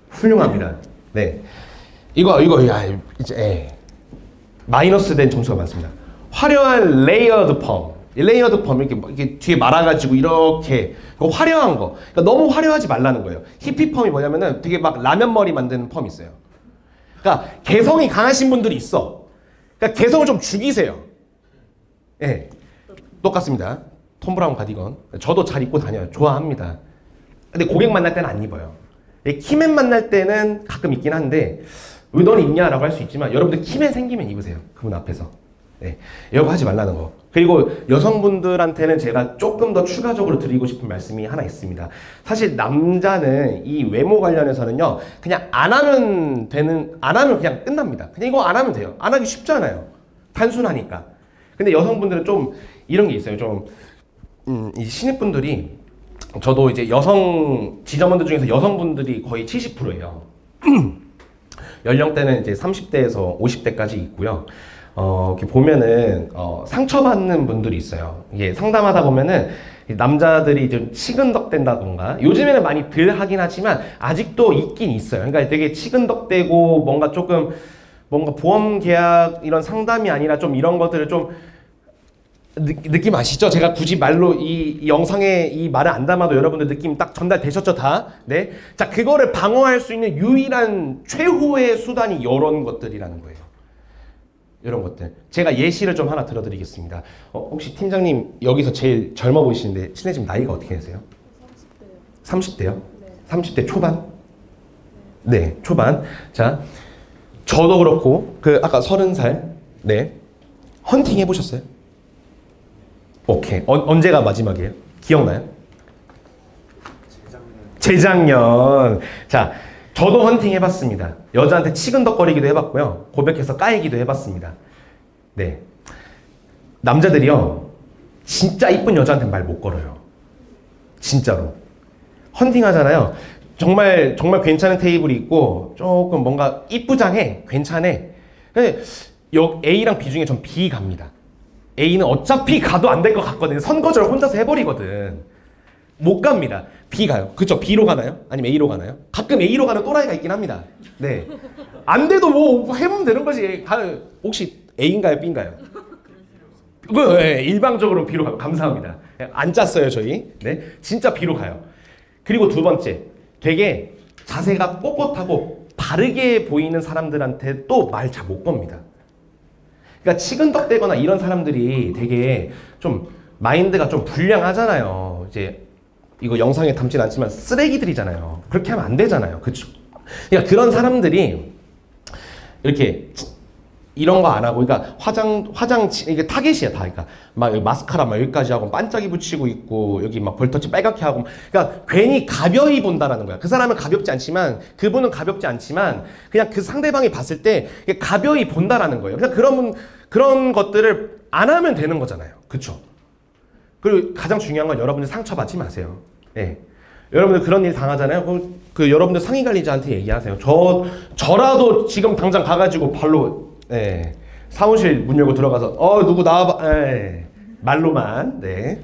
훌륭합니다. 네. 이거 이제 마이너스 된 점수가 많습니다. 화려한 레이어드 펌. 레이어드 펌 이렇게 뒤에 말아가지고 이렇게 화려한 거. 그러니까 너무 화려하지 말라는 거예요. 히피 펌이 뭐냐면은 되게 막 라면 머리 만드는 펌 있어요. 그러니까 개성이 강하신 분들이 있어. 그러니까 개성을 좀 죽이세요. 예, 네. 똑같습니다. 톰 브라운 가디건. 저도 잘 입고 다녀요. 좋아합니다. 근데 고객 만날 때는 안 입어요. 키맨 만날 때는 가끔 있긴 한데 왜 넌 입냐라고 할 수 있지만 여러분들 키맨 생기면 입으세요. 그분 앞에서. 네, 여러분 하지 말라는 거. 그리고 여성분들한테는 제가 조금 더 추가적으로 드리고 싶은 말씀이 하나 있습니다. 사실 남자는 이 외모 관련해서는요, 그냥 안 하면 그냥 끝납니다. 그냥 이거 안 하면 돼요. 안 하기 쉽잖아요. 단순하니까. 근데 여성분들은 좀 이런 게 있어요. 이 신입분들이, 저도 이제 여성 지점원들 중에서 여성분들이 거의 70%예요. 연령대는 이제 30대에서 50대까지 있고요. 이렇게 보면은 상처받는 분들이 있어요. 이게 상담하다 보면은 남자들이 좀 치근덕댄다던가, 요즘에는 많이 덜 하긴 하지만 아직도 있긴 있어요. 그러니까 되게 치근덕대고 뭔가 보험 계약 이런 상담이 아니라 좀 이런 것들을 좀 느낌 아시죠? 제가 굳이 말로 이 영상에 이 말을 안 담아도 여러분들 느낌 딱 전달되셨죠, 다? 네. 자, 그거를 방어할 수 있는 유일한 최후의 수단이 이런 것들이라는 거예요. 이런 것들. 제가 예시를 좀 하나 들어드리겠습니다. 혹시 팀장님 여기서 제일 젊어 보이시는데 실례 지금 나이가 어떻게 되세요?
30대요.
30대요?
네.
30대 초반? 네, 초반. 자, 저도 그렇고 아까 30살. 네. 헌팅 해보셨어요? 오케이. 언제가 마지막이에요? 기억나요? 재작년. 자, 저도 헌팅 해봤습니다. 여자한테 치근덕거리기도 해봤고요. 고백해서 까이기도 해봤습니다. 네. 남자들이요, 진짜 이쁜 여자한테 말 못 걸어요. 진짜로. 헌팅 하잖아요. 정말 괜찮은 테이블이 있고 조금 뭔가 이쁘장해. 괜찮네. 근데 A랑 B 중에 전 B 갑니다. A는 어차피 가도 안 될 것 같거든요. 선거절 혼자서 해버리거든. 못 갑니다. B 가요. 그쵸? B로 가나요? 아니면 A로 가나요? 가끔 A로 가는 또라이가 있긴 합니다. 네. 안 돼도 뭐 해보면 되는 거지. 혹시 A인가요? B인가요? 네, 일방적으로 B로 가요. 감사합니다. 안 짰어요, 저희. 네. 진짜 B로 가요. 그리고 두 번째, 되게 자세가 꼿꼿하고 바르게 보이는 사람들한테 또 말 잘 못 겁니다. 그러니까 치근덕대거나 이런 사람들이 되게 좀 마인드가 좀 불량하잖아요. 이제 이거 영상에 담진 않지만 쓰레기들이잖아요. 그렇게 하면 안 되잖아요. 그쵸? 그러니까 그런 사람들이 이렇게 이런 거 안 하고, 그러니까 이게 타겟이야, 다. 그러니까 막 마스카라 막 여기까지 하고 반짝이 붙이고 있고 여기 막 볼터치 빨갛게 하고, 그러니까 괜히 가벼이 본다라는 거야. 그 사람은 가볍지 않지만, 그분은 가볍지 않지만 그냥 그 상대방이 봤을 때 가벼이 본다라는 거예요. 그냥 그런 것들을 안 하면 되는 거잖아요. 그쵸? 그리고 가장 중요한 건 여러분들 상처받지 마세요. 예. 여러분들 그런 일 당하잖아요. 그 여러분들 상위 관리자한테 얘기하세요. 저라도 지금 당장 가가지고 발로, 예, 사무실 문 열고 들어가서 누구 나와봐, 말로만, 네,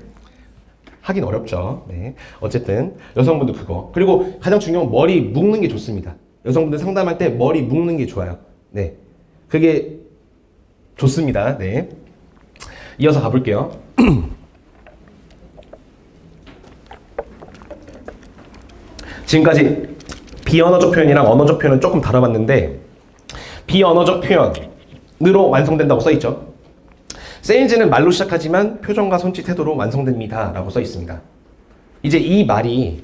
하긴 어렵죠. 네. 어쨌든 여성분들 그거. 그리고 가장 중요한 건 머리 묶는 게 좋습니다. 여성분들 상담할 때 머리 묶는 게 좋아요. 네, 그게 좋습니다. 네. 이어서 가볼게요. 지금까지 비언어적 표현이랑 언어적 표현은 조금 다뤄봤는데, 비언어적 표현으로 완성된다고 써있죠. 세일즈는 말로 시작하지만 표정과 손짓 태도로 완성됩니다 라고 써있습니다. 이제 이 말이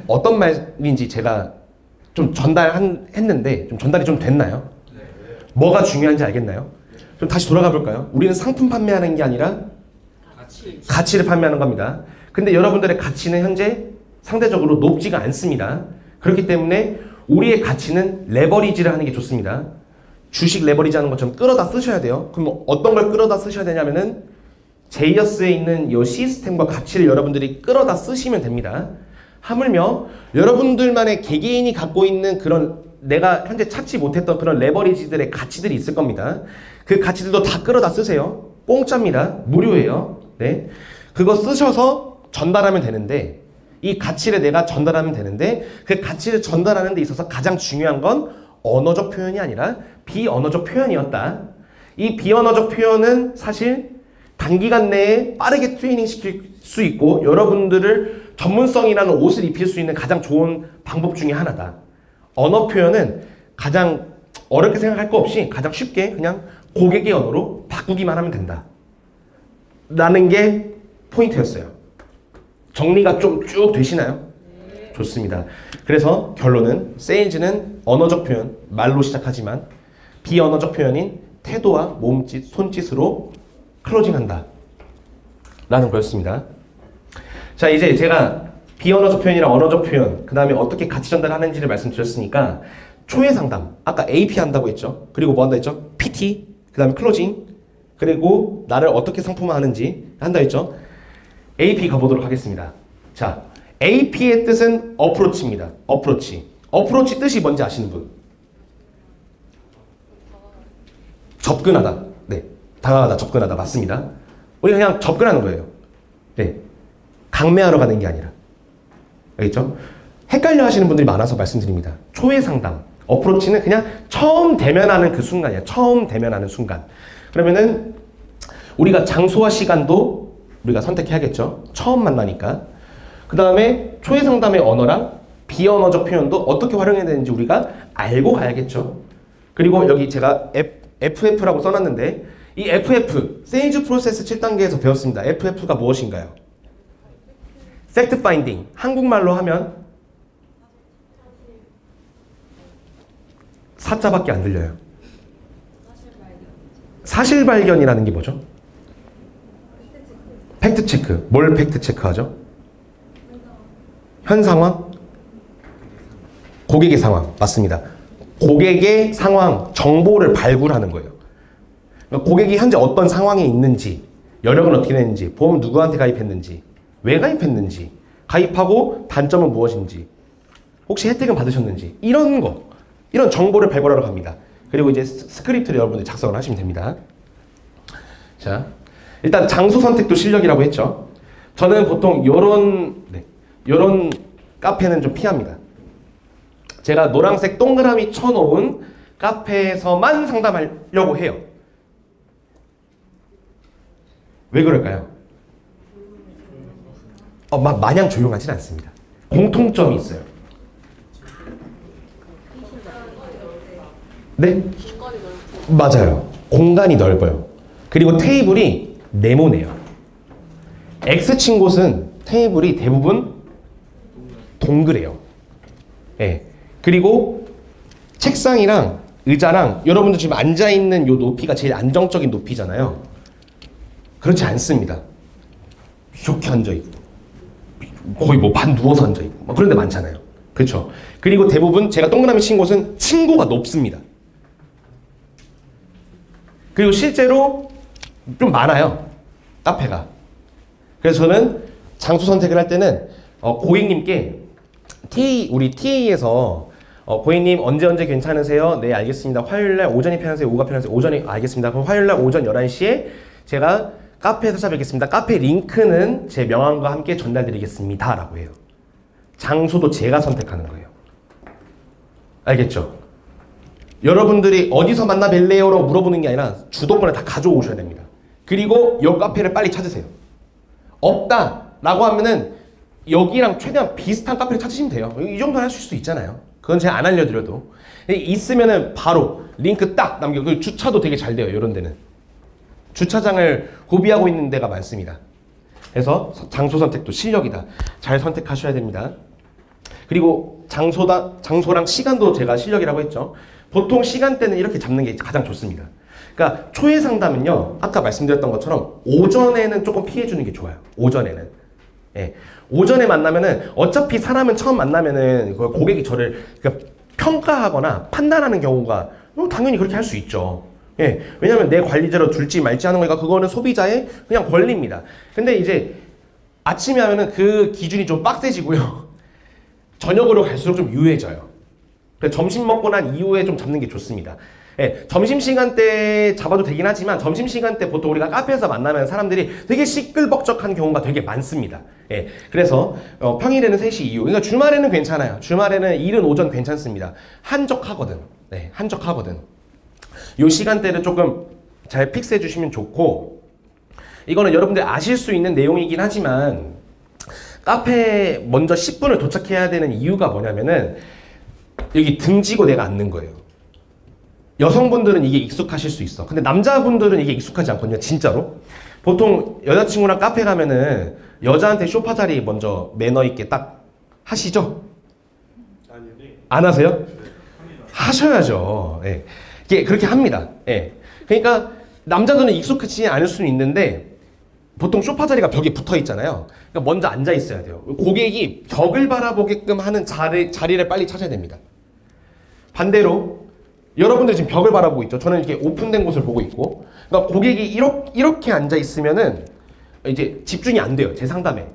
어떤 말인지 제가 좀 전달했는데 좀 전달이 좀 됐나요? 뭐가 중요한지 알겠나요? 좀 다시 돌아가 볼까요? 우리는 상품 판매하는 게 아니라 가치를 판매하는 겁니다. 근데 여러분들의 가치는 현재 상대적으로 높지가 않습니다. 그렇기 때문에 우리의 가치는 레버리지를 하는 게 좋습니다. 주식 레버리지 하는 것처럼 끌어다 쓰셔야 돼요. 그럼 어떤 걸 끌어다 쓰셔야 되냐면은 제이어스에 있는 이 시스템과 가치를 여러분들이 끌어다 쓰시면 됩니다. 하물며 여러분들만의 개개인이 갖고 있는 그런 내가 현재 찾지 못했던 그런 레버리지들의 가치들이 있을 겁니다. 그 가치들도 다 끌어다 쓰세요. 공짜입니다. 무료예요. 네, 그거 쓰셔서 전달하면 되는데, 이 가치를 내가 전달하면 되는데, 그 가치를 전달하는 데 있어서 가장 중요한 건 언어적 표현이 아니라 비언어적 표현이었다. 이 비언어적 표현은 사실 단기간 내에 빠르게 트레이닝 시킬 수 있고 여러분들을 전문성이라는 옷을 입힐 수 있는 가장 좋은 방법 중에 하나다. 언어 표현은 가장 어렵게 생각할 거 없이 가장 쉽게 그냥 고객의 언어로 바꾸기만 하면 된다 라는 게 포인트였어요. 정리가 좀 쭉 되시나요? 좋습니다. 그래서 결론은 세일즈는 언어적 표현, 말로 시작하지만 비언어적 표현인 태도와 몸짓, 손짓으로 클로징한다 라는 거였습니다. 자, 이제 제가 비언어적 표현이랑 언어적 표현, 그 다음에 어떻게 가치 전달하는지를 말씀드렸으니까 초회 상담, 아까 AP 한다고 했죠. 그리고 뭐 한다 했죠? PT, 그 다음에 클로징, 그리고 나를 어떻게 상품화하는지 한다 했죠. AP 가보도록 하겠습니다. 자, AP의 뜻은 어프로치입니다. 어프로치. 어프로치 뜻이 뭔지 아시는 분? 접근하다. 네, 다가가다, 접근하다. 맞습니다. 우리가 그냥 접근하는 거예요. 네, 강매하러 가는 게 아니라. 알겠죠? 헷갈려 하시는 분들이 많아서 말씀드립니다. 초회 상담, 어프로치는 그냥 처음 대면하는 그 순간이야. 처음 대면하는 순간. 그러면은 우리가 장소와 시간도 우리가 선택해야겠죠. 처음 만나니까. 그 다음에 초회 상담의 언어랑 비언어적 표현도 어떻게 활용해야 되는지 우리가 알고 가야겠죠. 그리고 여기 제가 FF라고 써놨는데 이 FF, 세일즈 프로세스 7단계에서 배웠습니다. FF가 무엇인가요? 팩트 파인딩. 한국말로 하면 사자밖에 안 들려요. 사실 발견이라는 게 뭐죠? 팩트 체크. 뭘 팩트 체크하죠? 현 상황? 고객의 상황. 맞습니다. 고객의 상황, 정보를 발굴하는 거예요. 그러니까 고객이 현재 어떤 상황에 있는지, 여력은 어떻게 되는지, 보험 누구한테 가입했는지, 왜 가입했는지, 가입하고 단점은 무엇인지, 혹시 혜택은 받으셨는지, 이런 거, 이런 정보를 발굴하러 갑니다. 그리고 이제 스크립트를 여러분들이 작성을 하시면 됩니다. 자, 일단 장소 선택도 실력이라고 했죠. 저는 보통 요런 카페는 좀 피합니다. 제가 노란색 동그라미 쳐놓은 카페에서만 상담하려고 해요. 왜 그럴까요? 마냥 조용하진 않습니다. 공통점이 있어요. 네? 맞아요. 공간이 넓어요. 그리고 테이블이 네모네요. X친 곳은 테이블이 대부분 동그래요. 예. 그리고 책상이랑 의자랑 여러분들 지금 앉아있는 요 높이가 제일 안정적인 높이잖아요. 그렇지 않습니다. 이렇게 앉아있고 거의 뭐 반 누워서 앉아있고 그런 데 많잖아요. 그렇죠? 그리고 대부분 제가 동그라미 친 곳은 층고가 높습니다. 그리고 실제로 좀 많아요. 카페가. 그래서 저는 장소 선택을 할 때는 고객님께 우리 TA에서 고객님 언제 괜찮으세요? 네, 알겠습니다. 화요일날 오전이 편하세요? 오후가 편하세요? 오전이 알겠습니다. 그럼 화요일날 오전 11시에 제가 카페에서 찾아뵙겠습니다. 카페 링크는 제 명함과 함께 전달드리겠습니다. 라고 해요. 장소도 제가 선택하는 거예요. 알겠죠? 여러분들이 어디서 만나 뵐래요? 라고 물어보는 게 아니라 주도권을 다 가져오셔야 됩니다. 그리고 이 카페를 빨리 찾으세요. 없다 라고 하면은 여기랑 최대한 비슷한 카페를 찾으시면 돼요. 이 정도는 하실 수 있잖아요. 그건 제가 안 알려드려도. 있으면은 바로 링크 딱 남겨. 주차도 되게 잘 돼요. 이런 데는. 주차장을 구비하고 있는 데가 많습니다. 그래서 장소 선택도 실력이다. 잘 선택하셔야 됩니다. 그리고 장소랑 시간도 제가 실력이라고 했죠. 보통 시간대는 이렇게 잡는 게 가장 좋습니다. 그러니까 초회 상담은요. 아까 말씀드렸던 것처럼 오전에는 조금 피해주는 게 좋아요. 오전에는. 예. 오전에 만나면은 어차피 사람은 처음 만나면은 고객이 저를 평가하거나 판단하는 경우가 당연히 그렇게 할 수 있죠. 예. 왜냐면 내 관리자로 둘지 말지 하는 거니까 그거는 소비자의 그냥 권리입니다. 근데 이제 아침에 하면은 그 기준이 좀 빡세지고요. 저녁으로 갈수록 좀 유해져요. 그래서 점심 먹고 난 이후에 좀 잡는 게 좋습니다. 예, 점심시간대 잡아도 되긴 하지만 점심시간대 보통 우리가 카페에서 만나면 사람들이 되게 시끌벅적한 경우가 되게 많습니다. 예, 그래서 평일에는 3시 이후. 그러니까 주말에는 괜찮아요. 주말에는 이른 오전 괜찮습니다. 한적하거든. 네, 한적하거든. 요 시간대를 조금 잘 픽스해 주시면 좋고, 이거는 여러분들 아실 수 있는 내용이긴 하지만 카페에 먼저 10분을 도착해야 되는 이유가 뭐냐면은 여기 등지고 내가 앉는 거예요. 여성분들은 이게 익숙하실 수 있어. 근데 남자분들은 이게 익숙하지 않거든요. 진짜로. 보통 여자친구랑 카페 가면은 여자한테 소파 자리 먼저 매너 있게 딱 하시죠? 안 하세요? 하셔야죠. 예. 이게 그렇게 합니다. 예. 그러니까 남자들은 익숙하지 않을 수는 있는데 보통 소파 자리가 벽에 붙어 있잖아요. 그러니까 먼저 앉아 있어야 돼요. 고객이 벽을 바라보게끔 하는 자리를 빨리 찾아야 됩니다. 반대로 여러분들 지금 벽을 바라보고 있죠. 저는 이렇게 오픈된 곳을 보고 있고, 그러니까 고객이 이렇게 앉아 있으면은 이제 집중이 안 돼요. 제 상담에.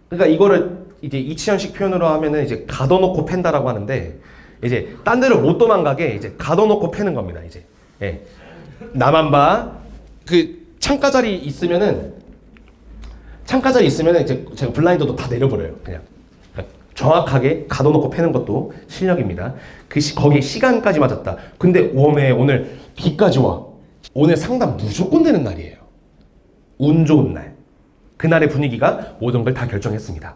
그러니까 이거를 이제 이치현식 표현으로 하면은 이제 가둬놓고 팬다라고 하는데, 이제 딴 데로 못 도망가게 이제 가둬놓고 패는 겁니다. 이제 예. 나만 봐. 그 창가 자리 있으면은 이제 제가 블라인더도 다 내려버려요. 그냥 정확하게 가둬놓고 패는 것도 실력입니다. 거기에 시간까지 맞았다. 근데 웜에 오늘 비까지 와. 오늘 상담 무조건 되는 날이에요. 운 좋은 날. 그날의 분위기가 모든 걸 다 결정했습니다.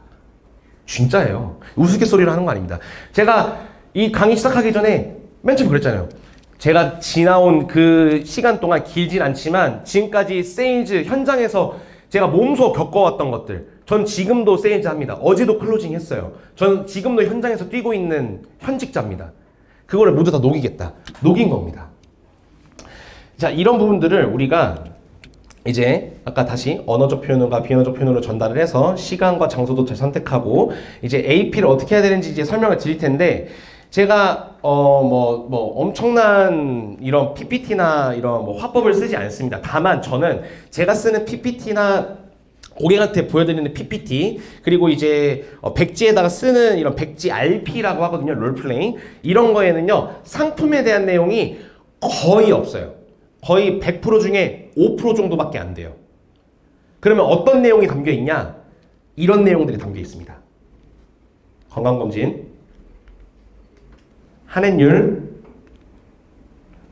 진짜예요. 우스갯소리를 하는 거 아닙니다. 제가 이 강의 시작하기 전에 맨 처음 그랬잖아요. 제가 지나온 그 시간 동안 길진 않지만 지금까지 세일즈 현장에서 제가 몸소 겪어왔던 것들, 전 지금도 세일즈 합니다. 어제도 클로징 했어요. 전 지금도 현장에서 뛰고 있는 현직자입니다. 그거를 모두 다 녹이겠다. 녹인 겁니다. 자, 이런 부분들을 우리가 이제 아까 다시 언어적 표현과 비언어적 표현으로 전달을 해서 시간과 장소도 잘 선택하고 이제 AP를 어떻게 해야 되는지 이제 설명을 드릴 텐데, 제가 엄청난 이런 PPT나 이런 화법을 쓰지 않습니다. 다만 저는 제가 쓰는 PPT나 고객한테 보여드리는 PPT, 그리고 이제 백지에다가 쓰는 이런 백지 RP라고 하거든요. 롤플레잉. 이런 거에는요, 상품에 대한 내용이 거의 없어요. 거의 100% 중에 5% 정도밖에 안 돼요. 그러면 어떤 내용이 담겨 있냐? 이런 내용들이 담겨 있습니다. 건강검진, 한해율,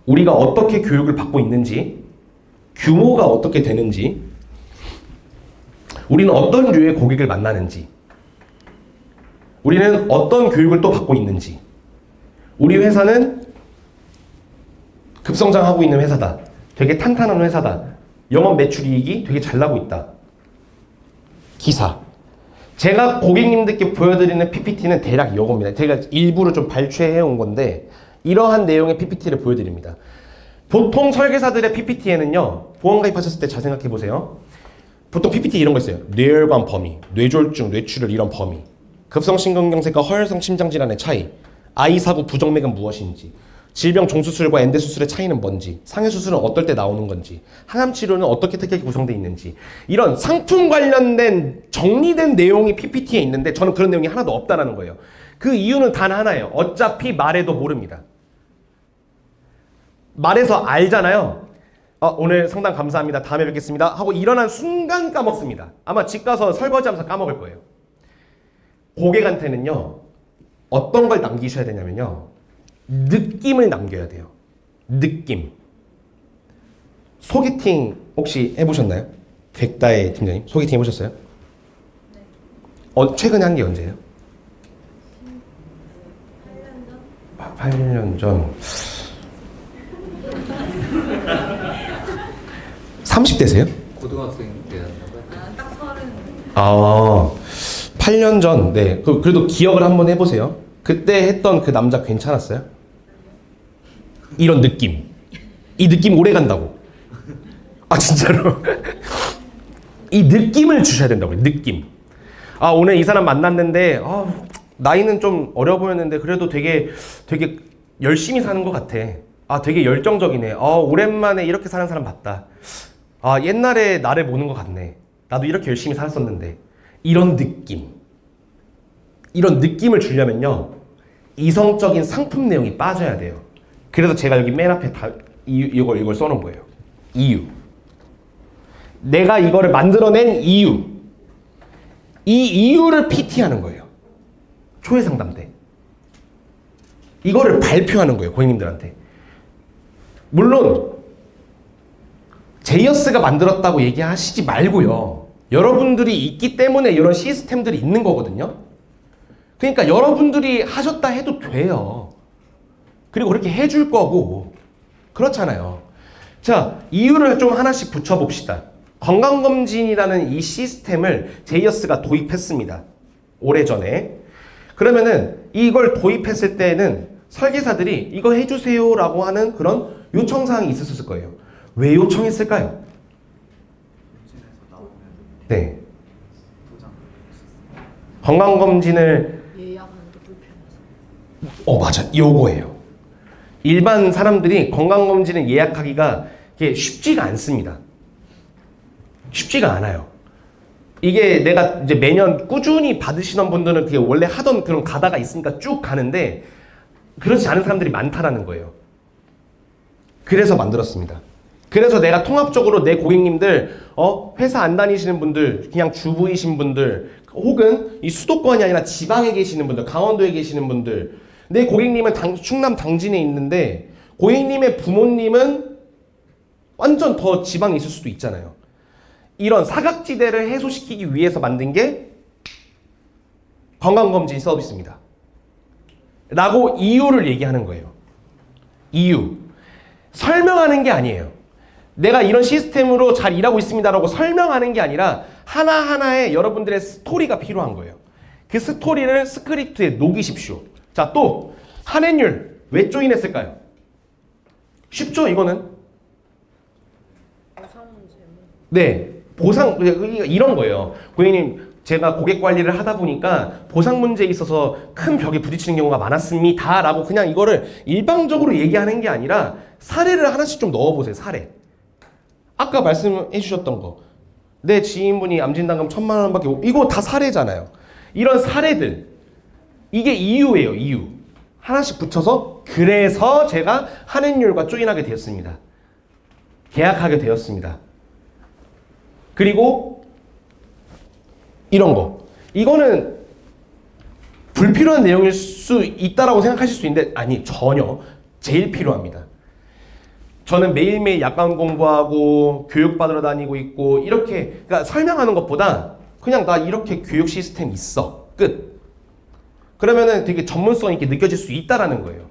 우리가 어떻게 교육을 받고 있는지, 규모가 어떻게 되는지, 우리는 어떤 류의 고객을 만나는지, 우리는 어떤 교육을 또 받고 있는지, 우리 회사는 급성장하고 있는 회사다, 되게 탄탄한 회사다, 영업 매출이익이 되게 잘 나고 있다, 기사. 제가 고객님들께 보여드리는 PPT는 대략 이겁니다. 제가 일부러 좀 발췌해 온 건데 이러한 내용의 PPT를 보여드립니다. 보통 설계사들의 PPT에는요, 보험 가입하셨을 때 잘 생각해 보세요. 보통 PPT 이런 거 있어요. 뇌혈관 범위, 뇌졸중, 뇌출혈 이런 범위, 급성심근경색과 허혈성 심장질환의 차이, 아이 사고 부정맥은 무엇인지, 질병 종수술과 엔대 수술의 차이는 뭔지, 상해 수술은 어떨 때 나오는 건지, 항암 치료는 어떻게 특별히 구성되어 있는지, 이런 상품 관련된 정리된 내용이 PPT에 있는데 저는 그런 내용이 하나도 없다라는 거예요. 그 이유는 단 하나예요. 어차피 말해도 모릅니다. 말해서 알잖아요. 오늘 상담 감사합니다. 다음에 뵙겠습니다. 하고 일어난 순간 까먹습니다. 아마 집 가서 설거지하면서 까먹을 거예요. 고객한테는요, 어떤 걸 남기셔야 되냐면요, 느낌을 남겨야 돼요. 느낌. 소개팅 혹시 해보셨나요? 백다혜 팀장님, 소개팅 해보셨어요? 네. 최근에 한 게 언제예요? 8년 전. 30대세요?
고등학생 때였나봐요.
딱 30.
8년 전. 네. 그래도 기억을 한번 해보세요. 그때 했던 그 남자 괜찮았어요? 이런 느낌. 이 느낌 오래 간다고. 진짜로. 이 느낌을 주셔야 된다고요. 느낌. 오늘 이 사람 만났는데 나이는 좀 어려 보였는데 그래도 되게 열심히 사는 것 같아. 되게 열정적이네. 오랜만에 이렇게 사는 사람 봤다. 옛날에 나를 보는 것 같네. 나도 이렇게 열심히 살았었는데. 이런 느낌. 이런 느낌을 주려면요, 이성적인 상품 내용이 빠져야 돼요. 그래서 제가 여기 맨 앞에 이걸 써놓은 거예요. 이유. 내가 이거를 만들어낸 이유. 이 이유를 PT하는 거예요. 초회 상담 때. 이거를 발표하는 거예요, 고객님들한테. 물론 제이어스가 만들었다고 얘기하시지 말고요. 여러분들이 있기 때문에 이런 시스템들이 있는 거거든요. 그러니까 여러분들이 하셨다 해도 돼요. 그리고 그렇게 해줄 거고 그렇잖아요. 자, 이유를 좀 하나씩 붙여봅시다. 건강검진이라는 이 시스템을 제이어스가 도입했습니다. 오래전에. 그러면은 이걸 도입했을 때는 설계사들이 이거 해주세요라고 하는 그런 요청사항이 있었을 거예요. 왜 요청했을까요? 네. 건강검진을
예약하는 게 불편해서.
맞아. 요거예요. 일반 사람들이 건강검진을 예약하기가 이게 쉽지가 않습니다. 쉽지가 않아요. 이게 내가 이제 매년 꾸준히 받으시는 분들은 그게 원래 하던 그런 가다가 있으니까 쭉 가는데 그렇지 않은 사람들이 많다라는 거예요. 그래서 만들었습니다. 그래서 내가 통합적으로 내 고객님들 회사 안 다니시는 분들, 그냥 주부이신 분들, 혹은 이 수도권이 아니라 지방에 계시는 분들, 강원도에 계시는 분들, 내 고객님은 충남 당진에 있는데 고객님의 부모님은 완전 더 지방에 있을 수도 있잖아요. 이런 사각지대를 해소시키기 위해서 만든 게 건강검진 서비스입니다. 라고 이유를 얘기하는 거예요. 이유. 설명하는 게 아니에요. 내가 이런 시스템으로 잘 일하고 있습니다라고 설명하는 게 아니라 하나하나의 여러분들의 스토리가 필요한 거예요. 그 스토리를 스크립트에 녹이십시오. 자, 또 한해율 왜 조인했을까요? 쉽죠, 이거는?
보상 문제.
네, 보상 이런 거예요. 고객님, 제가 고객 관리를 하다 보니까 보상 문제에 있어서 큰 벽에 부딪히는 경우가 많았습니다. 라고 그냥 이거를 일방적으로 얘기하는 게 아니라 사례를 하나씩 좀 넣어보세요. 사례. 아까 말씀해 주셨던 거. 내 지인분이 암진단금 1,000만 원밖에 이거 다 사례잖아요. 이런 사례들. 이게 이유예요. 이유. 하나씩 붙여서 그래서 제가 한해율과 조인하게 되었습니다. 계약하게 되었습니다. 그리고 이런 거. 이거는 불필요한 내용일 수 있다라고 생각하실 수 있는데 아니, 전혀 제일 필요합니다. 저는 매일매일 약관 공부하고 교육받으러 다니고 있고 이렇게 그러니까 설명하는 것보다 그냥 나 이렇게 교육 시스템 있어. 끝. 그러면은 되게 전문성 있게 느껴질 수 있다라는 거예요.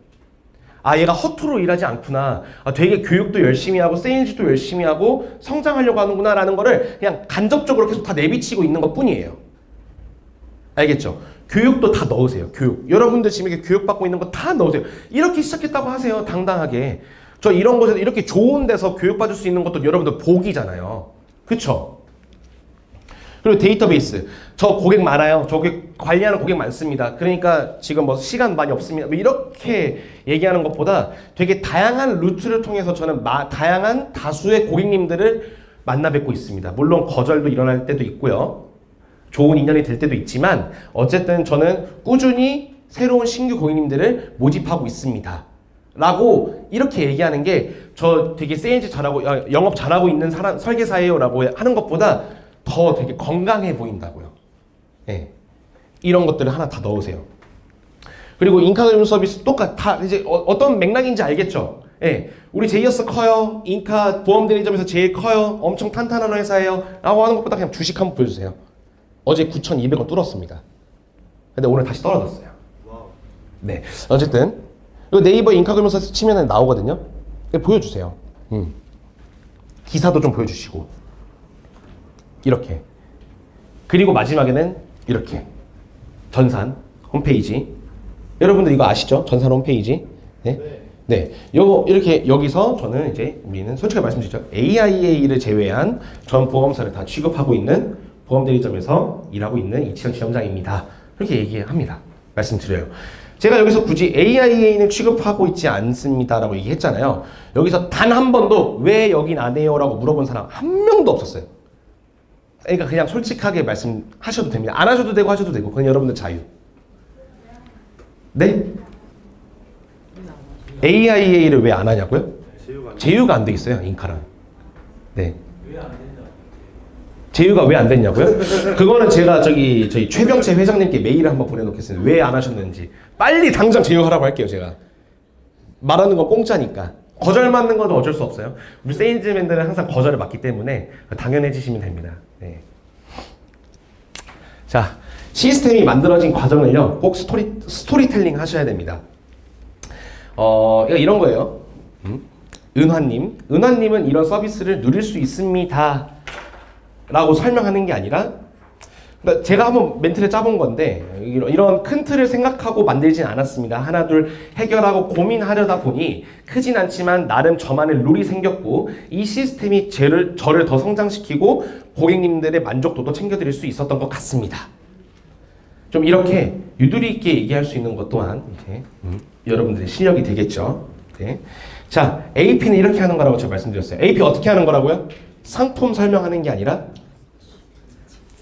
아, 얘가 허투루 일하지 않구나. 아, 되게 교육도 열심히 하고 세일즈도 열심히 하고 성장하려고 하는구나 라는 거를 그냥 간접적으로 계속 다 내비치고 있는 것 뿐이에요. 알겠죠? 교육도 다 넣으세요. 교육. 여러분들 지금 이렇게 교육받고 있는 거 다 넣으세요. 이렇게 시작했다고 하세요. 당당하게. 저 이런 곳에서 이렇게 좋은 데서 교육받을 수 있는 것도 여러분들 복이잖아요. 그쵸? 그리고 데이터베이스. 저 고객 많아요. 저 고객 관리하는 고객 많습니다. 그러니까 지금 뭐 시간 많이 없습니다. 뭐 이렇게 얘기하는 것보다 되게 다양한 루트를 통해서 저는 다양한 다수의 고객님들을 만나 뵙고 있습니다. 물론 거절도 일어날 때도 있고요. 좋은 인연이 될 때도 있지만 어쨌든 저는 꾸준히 새로운 신규 고객님들을 모집하고 있습니다. 라고 이렇게 얘기하는 게 저 되게 세일즈 잘하고 영업 잘하고 있는 사람 설계사예요 라고 하는 것보다 더 되게 건강해 보인다고요. 예. 이런 것들을 하나 다 넣으세요. 그리고 인카 금융 서비스 똑같아. 이제 어떤 맥락인지 알겠죠? 예. 우리 제이어스 커요. 인카 보험 대리점에서 제일 커요. 엄청 탄탄한 회사예요. 라고 하는 것보다 그냥 주식 한번 보여주세요. 어제 9,200원 뚫었습니다. 근데 오늘 다시 떨어졌어요. 네. 어쨌든 이거 네이버 인카 금융 서비스 치면 나오거든요. 보여주세요. 기사도 좀 보여주시고. 이렇게. 그리고 마지막에는 이렇게. 전산 홈페이지. 여러분들 이거 아시죠? 전산 홈페이지. 네. 네. 요거 이렇게 여기서 저는 이제 우리는 솔직히 말씀드리죠. AIA를 제외한 전 보험사를 다 취급하고 있는 보험대리점에서 일하고 있는 이치현 지점장입니다. 이렇게 얘기합니다. 말씀드려요. 제가 여기서 굳이 AIA는 취급하고 있지 않습니다라고 얘기했잖아요. 여기서 단 한 번도 왜 여긴 안 해요? 라고 물어본 사람 한 명도 없었어요. 그러니까 그냥 솔직하게 말씀하셔도 됩니다. 안 하셔도 되고 하셔도 되고 그건 여러분들 자유. 네? AIA를 왜 안 하냐고요? 제휴가 안 돼 있어요. 인카랑. 네. 제휴가 왜 안 됐냐고요? 그거는 제가 저희 최병채 회장님께 메일을 한번 보내놓겠습니다. 왜 안 하셨는지. 빨리 당장 제휴하라고 할게요. 제가. 말하는 건 공짜니까. 거절 맞는 건 어쩔 수 없어요. 우리 세일즈맨들은 항상 거절을 맞기 때문에 당연해지시면 됩니다. 네. 자, 시스템이 만들어진 과정을요. 꼭 스토리텔링 하셔야 됩니다. 이런 거예요. 은화님. 은화님은 이런 서비스를 누릴 수 있습니다. 라고 설명하는 게 아니라 그러니까 제가 한번 멘트를 짜본 건데 이런 큰 틀을 생각하고 만들진 않았습니다. 하나 둘 해결하고 고민하려다 보니 크진 않지만 나름 저만의 룰이 생겼고 이 시스템이 저를 더 성장시키고 고객님들의 만족도도 챙겨드릴 수 있었던 것 같습니다. 좀 이렇게 유두리 있게 얘기할 수 있는 것 또한 이제 여러분들의 실력이 되겠죠. 네. 자, AP는 이렇게 하는 거라고 제가 말씀드렸어요. AP 어떻게 하는 거라고요? 상품 설명하는 게 아니라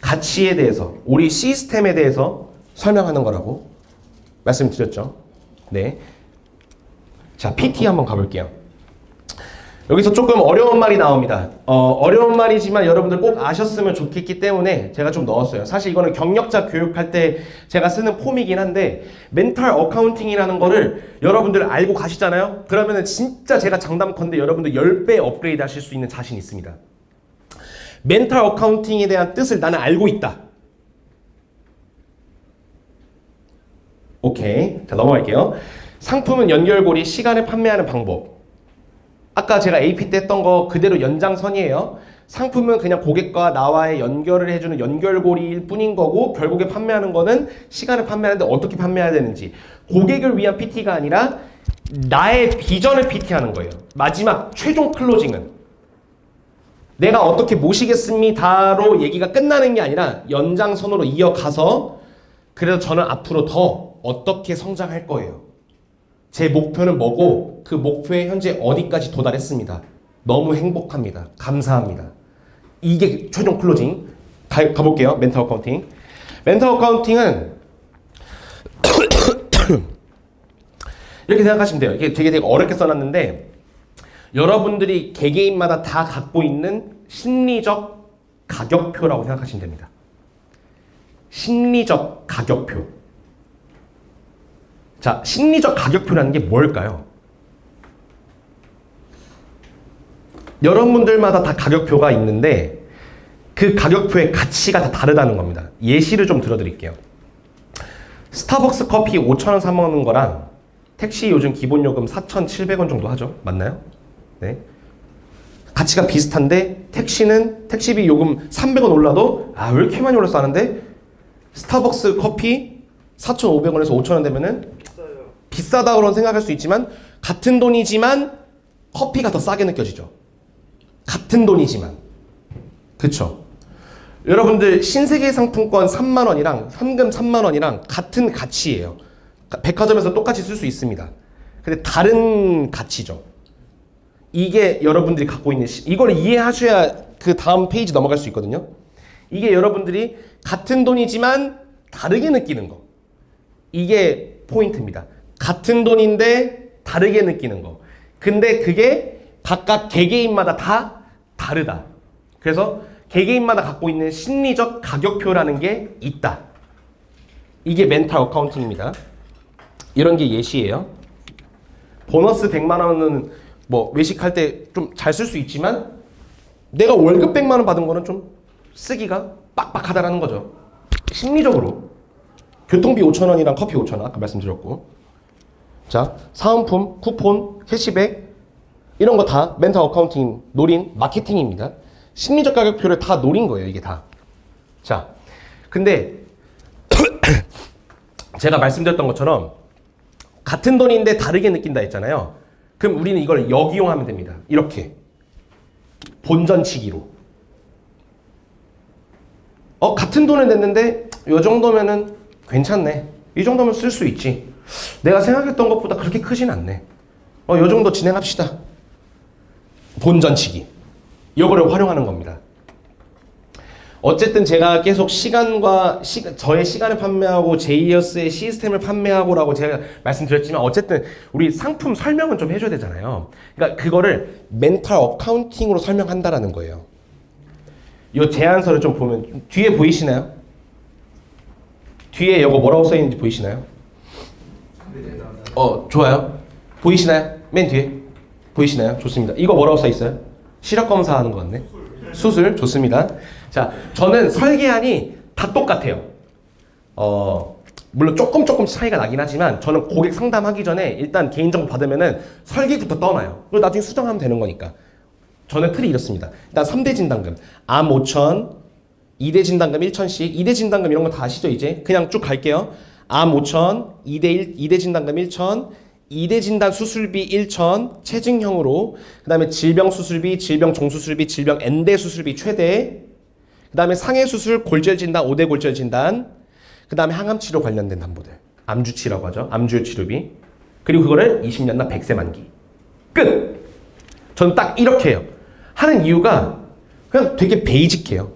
가치에 대해서, 우리 시스템에 대해서 설명하는 거라고 말씀드렸죠. 네. 자, PT 한번 가볼게요. 여기서 조금 어려운 말이 나옵니다. 어려운 말이지만 여러분들 꼭 아셨으면 좋겠기 때문에 제가 좀 넣었어요. 사실 이거는 경력자 교육할 때 제가 쓰는 폼이긴 한데 멘탈 어카운팅이라는 거를 여러분들 알고 가시잖아요. 그러면은 진짜 제가 장담컨대 여러분들 10배 업그레이드 하실 수 있는 자신 있습니다. 멘탈 어카운팅에 대한 뜻을 나는 알고 있다. 오케이. 자, 넘어갈게요. 상품은 연결고리, 시간을 판매하는 방법. 아까 제가 AP 때 했던 거 그대로 연장선이에요. 상품은 그냥 고객과 나와의 연결을 해주는 연결고리일 뿐인 거고 결국에 판매하는 거는 시간을 판매하는데 어떻게 판매해야 되는지 고객을 위한 PT가 아니라 나의 비전을 PT하는 거예요. 마지막 최종 클로징은 내가 어떻게 모시겠습니다로 얘기가 끝나는 게 아니라 연장선으로 이어가서 그래서 저는 앞으로 더 어떻게 성장할 거예요. 제 목표는 뭐고 그 목표에 현재 어디까지 도달했습니다. 너무 행복합니다. 감사합니다. 이게 최종 클로징. 가볼게요. 멘탈 어카운팅. 멘탈 어카운팅은 이렇게 생각하시면 돼요. 이게 되게 어렵게 써놨는데 여러분들이 개개인마다 다 갖고 있는 심리적 가격표라고 생각하시면 됩니다. 심리적 가격표. 자, 심리적 가격표라는 게 뭘까요? 여러분들마다 다 가격표가 있는데 그 가격표의 가치가 다 다르다는 겁니다. 예시를 좀 들어드릴게요. 스타벅스 커피 5,000원 사 먹는 거랑 택시 요즘 기본 요금 4,700원 정도 하죠? 맞나요? 네. 가치가 비슷한데 택시는 택시비 요금 300원 올라도 왜 이렇게 많이 올랐어 하는데 스타벅스 커피 4,500원에서 5,000원 되면은 비싸다고 생각할 수 있지만 같은 돈이지만 커피가 더 싸게 느껴지죠. 같은 돈이지만. 그쵸? 여러분들 신세계 상품권 3만 원이랑 현금 3만 원이랑 같은 가치예요. 백화점에서 똑같이 쓸 수 있습니다. 근데 다른 가치죠. 이게 여러분들이 갖고 있는 이걸 이해하셔야 그 다음 페이지 넘어갈 수 있거든요. 이게 여러분들이 같은 돈이지만 다르게 느끼는 거. 이게 포인트입니다. 같은 돈인데 다르게 느끼는 거. 근데 그게 각각 개개인마다 다 다르다. 그래서 개개인마다 갖고 있는 심리적 가격표라는 게 있다. 이게 멘탈 어카운팅입니다. 이런 게 예시예요. 보너스 100만 원은 뭐 외식할 때 좀 잘 쓸 수 있지만 내가 월급 100만 원 받은 거는 좀 쓰기가 빡빡하다라는 거죠. 심리적으로. 교통비 5,000원이랑 커피 5,000원 아까 말씀드렸고. 자, 사은품, 쿠폰, 캐시백 이런 거 다 멘탈 어카운팅 노린 마케팅입니다. 심리적 가격표를 다 노린 거예요, 이게 다. 자, 근데 제가 말씀드렸던 것처럼 같은 돈인데 다르게 느낀다 했잖아요. 그럼 우리는 이걸 역이용하면 됩니다. 이렇게 본전치기로. 같은 돈을 냈는데 이 정도면은 괜찮네. 이 정도면 쓸 수 있지. 내가 생각했던 것보다 그렇게 크진 않네. 이 정도 진행합시다. 본전치기. 이거를 활용하는 겁니다. 어쨌든 제가 계속 저의 시간을 판매하고 제이어스의 시스템을 판매하고라고 제가 말씀드렸지만 어쨌든 우리 상품 설명은 좀 해줘야 되잖아요. 그러니까 그거를 멘탈 어카운팅으로 설명한다라는 거예요. 이 제안서를 좀 보면 뒤에 보이시나요? 뒤에 이거 뭐라고 써 있는지 보이시나요? 좋아요. 보이시나요? 맨 뒤에 보이시나요? 좋습니다. 이거 뭐라고 써 있어요? 시력 검사하는 거 같네. 수술 좋습니다. 자, 저는 설계안이 다 똑같아요. 물론 조금 차이가 나긴 하지만 저는 고객 상담하기 전에 일단 개인정보 받으면은 설계부터 떠나요. 그리고 나중에 수정하면 되는 거니까. 저는 틀이 이렇습니다. 일단 3대 진단금. 암 5,000, 2대 진단금 1천씩. 2대 진단금 이런 거 다 아시죠 이제? 그냥 쭉 갈게요. 암 5천, 2대 진단금 1천, 2대 진단 수술비 1천, 체증형으로. 그 다음에 질병 수술비, 질병 종수술비, 질병 N대 수술비 최대. 그 다음에 상해 수술, 골절 진단, 5대 골절 진단. 그 다음에 항암 치료 관련된 담보들. 암주치라고 하죠. 암주요 치료비. 그리고 그거를 20년 납 100세 만기. 끝! 저는 딱 이렇게 해요. 하는 이유가 그냥 되게 베이직해요.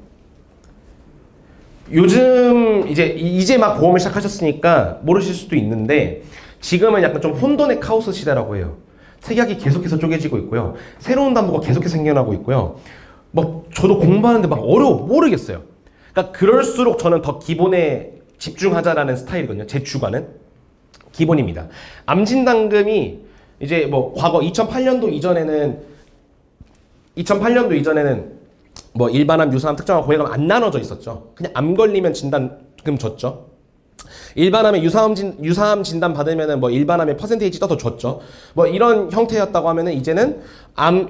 요즘 이제 막 보험을 시작하셨으니까 모르실 수도 있는데 지금은 약간 좀 혼돈의 카오스 시대라고 해요. 특약이 계속해서 쪼개지고 있고요. 새로운 담보가 계속해서 생겨나고 있고요. 막 저도 공부하는데 막 어려워 모르겠어요. 그러니까 그럴수록 저는 더 기본에 집중하자라는 스타일이거든요. 제 주관은 기본입니다. 암진단금이 이제 뭐 과거 2008년도 이전에는 뭐 일반암, 유사암, 특정암, 고액암 안 나눠져 있었죠. 그냥 암 걸리면 진단금 줬죠. 일반암에 유사암 진단 받으면은 뭐 일반암에 퍼센테이지 떠서 줬죠. 뭐 이런 형태였다고 하면은 이제는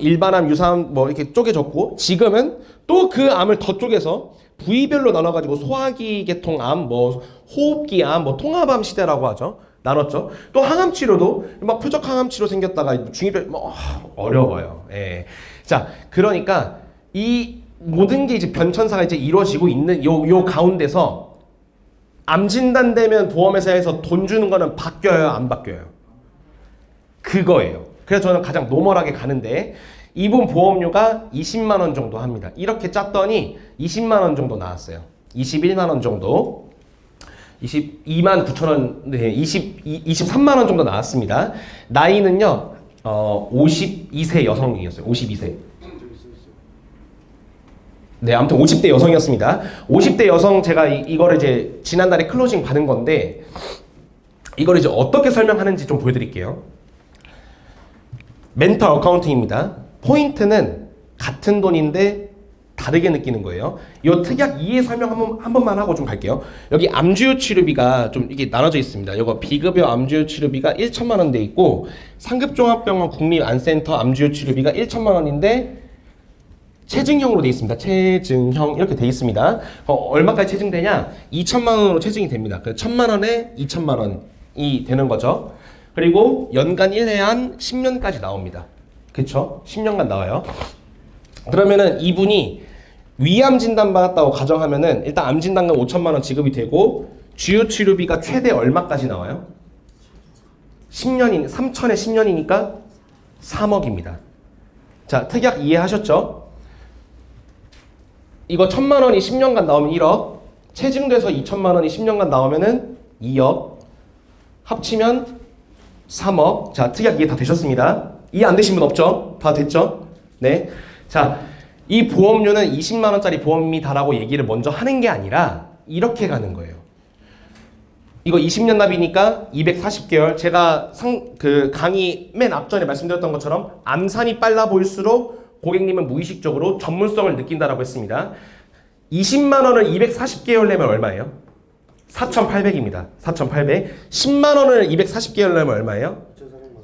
일반암, 유사암 뭐 이렇게 쪼개졌고 지금은 또 그 암을 더 쪼개서 부위별로 나눠가지고 소화기 계통암, 뭐 호흡기암, 뭐 통합암 시대라고 하죠. 나눴죠. 또 항암 치료도 막 표적 항암 치료 생겼다가 중이별 뭐 어려워요. 예. 자, 그러니까 이 모든 게 이제 변천사가 이제 이루어지고 있는 요 가운데서 암 진단되면 보험회사에서 돈 주는 거는 바뀌어요, 안 바뀌어요? 그거예요. 그래서 저는 가장 노멀하게 가는데 이분 보험료가 20만 원 정도 합니다. 이렇게 짰더니 20만 원 정도 나왔어요. 21만 원 정도. 22만 9천 원, 네, 23만 원 정도 나왔습니다. 나이는요, 52세 여성이었어요. 52세. 네, 아무튼 50대 여성이었습니다. 50대 여성 제가 이거를 이제 지난달에 클로징 받은 건데 이걸 이제 어떻게 설명하는지 좀 보여드릴게요. 멘탈 어카운팅입니다. 포인트는 같은 돈인데 다르게 느끼는 거예요. 이 특약 2의 설명 한 번만 하고 좀 갈게요. 여기 암주요 치료비가 좀 이게 나눠져 있습니다. 이거 비급여 암주요 치료비가 1천만 원 돼 있고 상급종합병원 국립안센터 암주요 치료비가 1천만 원인데 체증형으로 돼 있습니다. 체증형 이렇게 돼 있습니다. 얼마까지 체증되냐? 2천만 원으로 체증이 됩니다. 그래서 1천만 원에 2천만 원이 되는 거죠. 그리고 연간 1회한 10년까지 나옵니다. 그쵸? 10년간 나와요. 그러면은 이분이 위암 진단 받았다고 가정하면은 일단 암 진단금 5천만 원 지급이 되고 주요 치료비가 최대 얼마까지 나와요? 10년인 3천에 10년이니까 3억입니다. 자, 특약 이해하셨죠? 이거 1천만 원이 10년간 나오면 1억, 체증돼서 2천만 원이 10년간 나오면은 2억, 합치면 3억. 자, 특약 이해 다 되셨습니다. 이해 안 되신 분 없죠? 다 됐죠? 네. 자, 이 보험료는 20만 원짜리 보험이다라고 얘기를 먼저 하는 게 아니라 이렇게 가는 거예요. 이거 20년 납이니까 240개월. 제가 그 강의 맨 앞전에 말씀드렸던 것처럼 암산이 빨라 보일수록 고객님은 무의식적으로 전문성을 느낀다라고 했습니다. 20만 원을 240개월 내면 얼마예요? 4,800입니다. 4,800. 10만 원을 240개월 내면 얼마예요?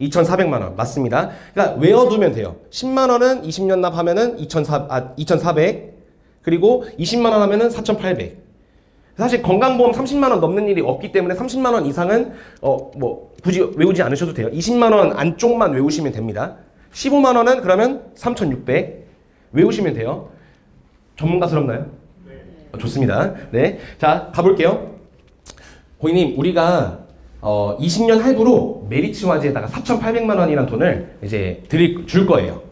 2,400만 원. 맞습니다. 그러니까 외워두면 돼요. 10만 원은 20년 납하면은 2,400. 그리고 20만 원 하면은 4,800. 사실 건강보험 30만 원 넘는 일이 없기 때문에 30만 원 이상은 뭐 굳이 외우지 않으셔도 돼요. 20만 원 안쪽만 외우시면 됩니다. 15만 원은 그러면 3,600 외우시면 돼요. 전문가스럽나요? 네. 좋습니다. 네. 자, 가볼게요. 고객님, 우리가 20년 할부로 메리츠와즈에다가 4,800만 원이라는 돈을 이제 줄 거예요.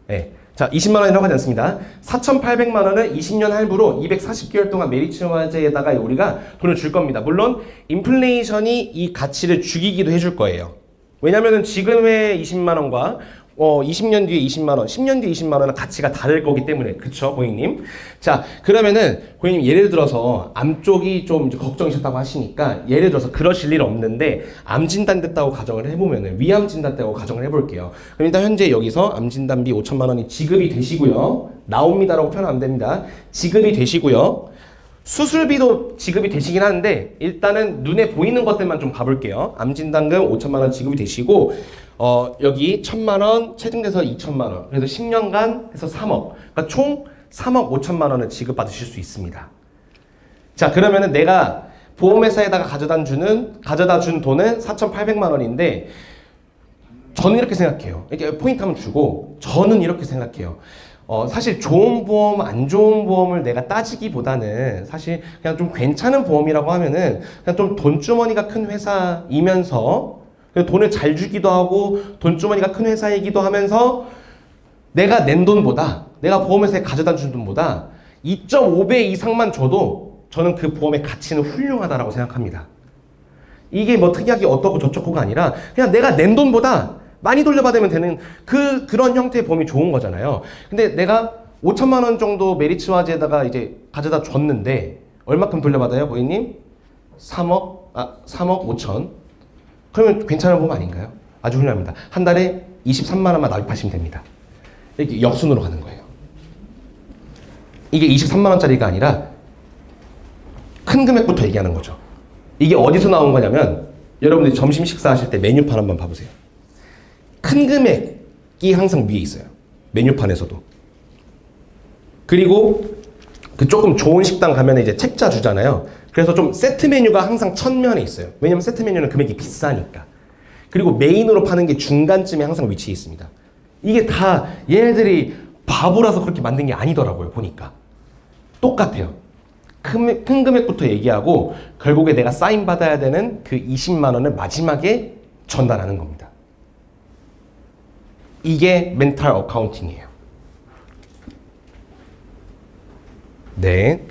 네. 자, 20만 원이라고 하지 않습니다. 4,800만 원을 20년 할부로 240개월 동안 메리츠와즈에다가 우리가 돈을 줄 겁니다. 물론 인플레이션이 이 가치를 죽이기도 해줄 거예요. 왜냐면은 지금의 20만 원과 20년 뒤에 20만 원, 10년 뒤에 20만 원은 가치가 다를 거기 때문에. 그쵸, 고객님? 자, 그러면은 고객님 예를 들어서 암 쪽이 좀 걱정이셨다고 하시니까 예를 들어서 그러실 일 없는데 암 진단 됐다고 가정을 해보면은 위암 진단 됐다고 가정을 해볼게요. 그럼 일단 현재 여기서 암 진단비 5천만 원이 지급이 되시고요. 나옵니다라고 표현 안 됩니다. 지급이 되시고요. 수술비도 지급이 되시긴 하는데 일단은 눈에 보이는 것들만 좀 가볼게요. 암 진단금 5천만 원 지급이 되시고 여기 1,000만 원, 체증돼서 2천만 원. 그래서 10년간 해서 3억. 그러니까 총 3억 5천만 원을 지급받으실 수 있습니다. 자, 그러면은 내가 보험회사에다가 가져다 준 돈은 4,800만 원인데 저는 이렇게 생각해요. 이렇게 포인트 한번 주고 저는 이렇게 생각해요. 사실 좋은 보험, 안 좋은 보험을 내가 따지기보다는 사실 그냥 좀 괜찮은 보험이라고 하면은 그냥 좀 돈주머니가 큰 회사이면서 돈을 잘 주기도 하고 돈주머니가 큰 회사이기도 하면서 내가 낸 돈보다 내가 보험회사에 가져다 준 돈보다 2.5배 이상만 줘도 저는 그 보험의 가치는 훌륭하다라고 생각합니다. 이게 뭐 특이하게 어떻고 저쩌고가 아니라 그냥 내가 낸 돈보다 많이 돌려받으면 되는 그런 형태의 보험이 좋은 거잖아요. 근데 내가 5천만 원 정도 메리츠와즈에다가 이제 가져다 줬는데 얼마큼 돌려받아요, 고객님? 3억 5천. 그러면 괜찮은 보험 아닌가요? 아주 훌륭합니다. 한 달에 23만 원만 납입하시면 됩니다. 이렇게 역순으로 가는 거예요. 이게 23만 원짜리가 아니라 큰 금액부터 얘기하는 거죠. 이게 어디서 나온 거냐면 여러분들이 점심 식사하실 때 메뉴판 한번 봐보세요. 큰 금액이 항상 위에 있어요. 메뉴판에서도. 그리고 그 조금 좋은 식당 가면 이제 책자 주잖아요. 그래서 좀 세트 메뉴가 항상 첫면에 있어요. 왜냐면 세트 메뉴는 금액이 비싸니까. 그리고 메인으로 파는 게 중간쯤에 항상 위치해 있습니다. 이게 다 얘네들이 바보라서 그렇게 만든 게 아니더라고요. 보니까. 똑같아요. 큰 금액부터 얘기하고 결국에 내가 사인 받아야 되는 그 20만 원을 마지막에 전달하는 겁니다. 이게 멘탈 어카운팅이에요. 네.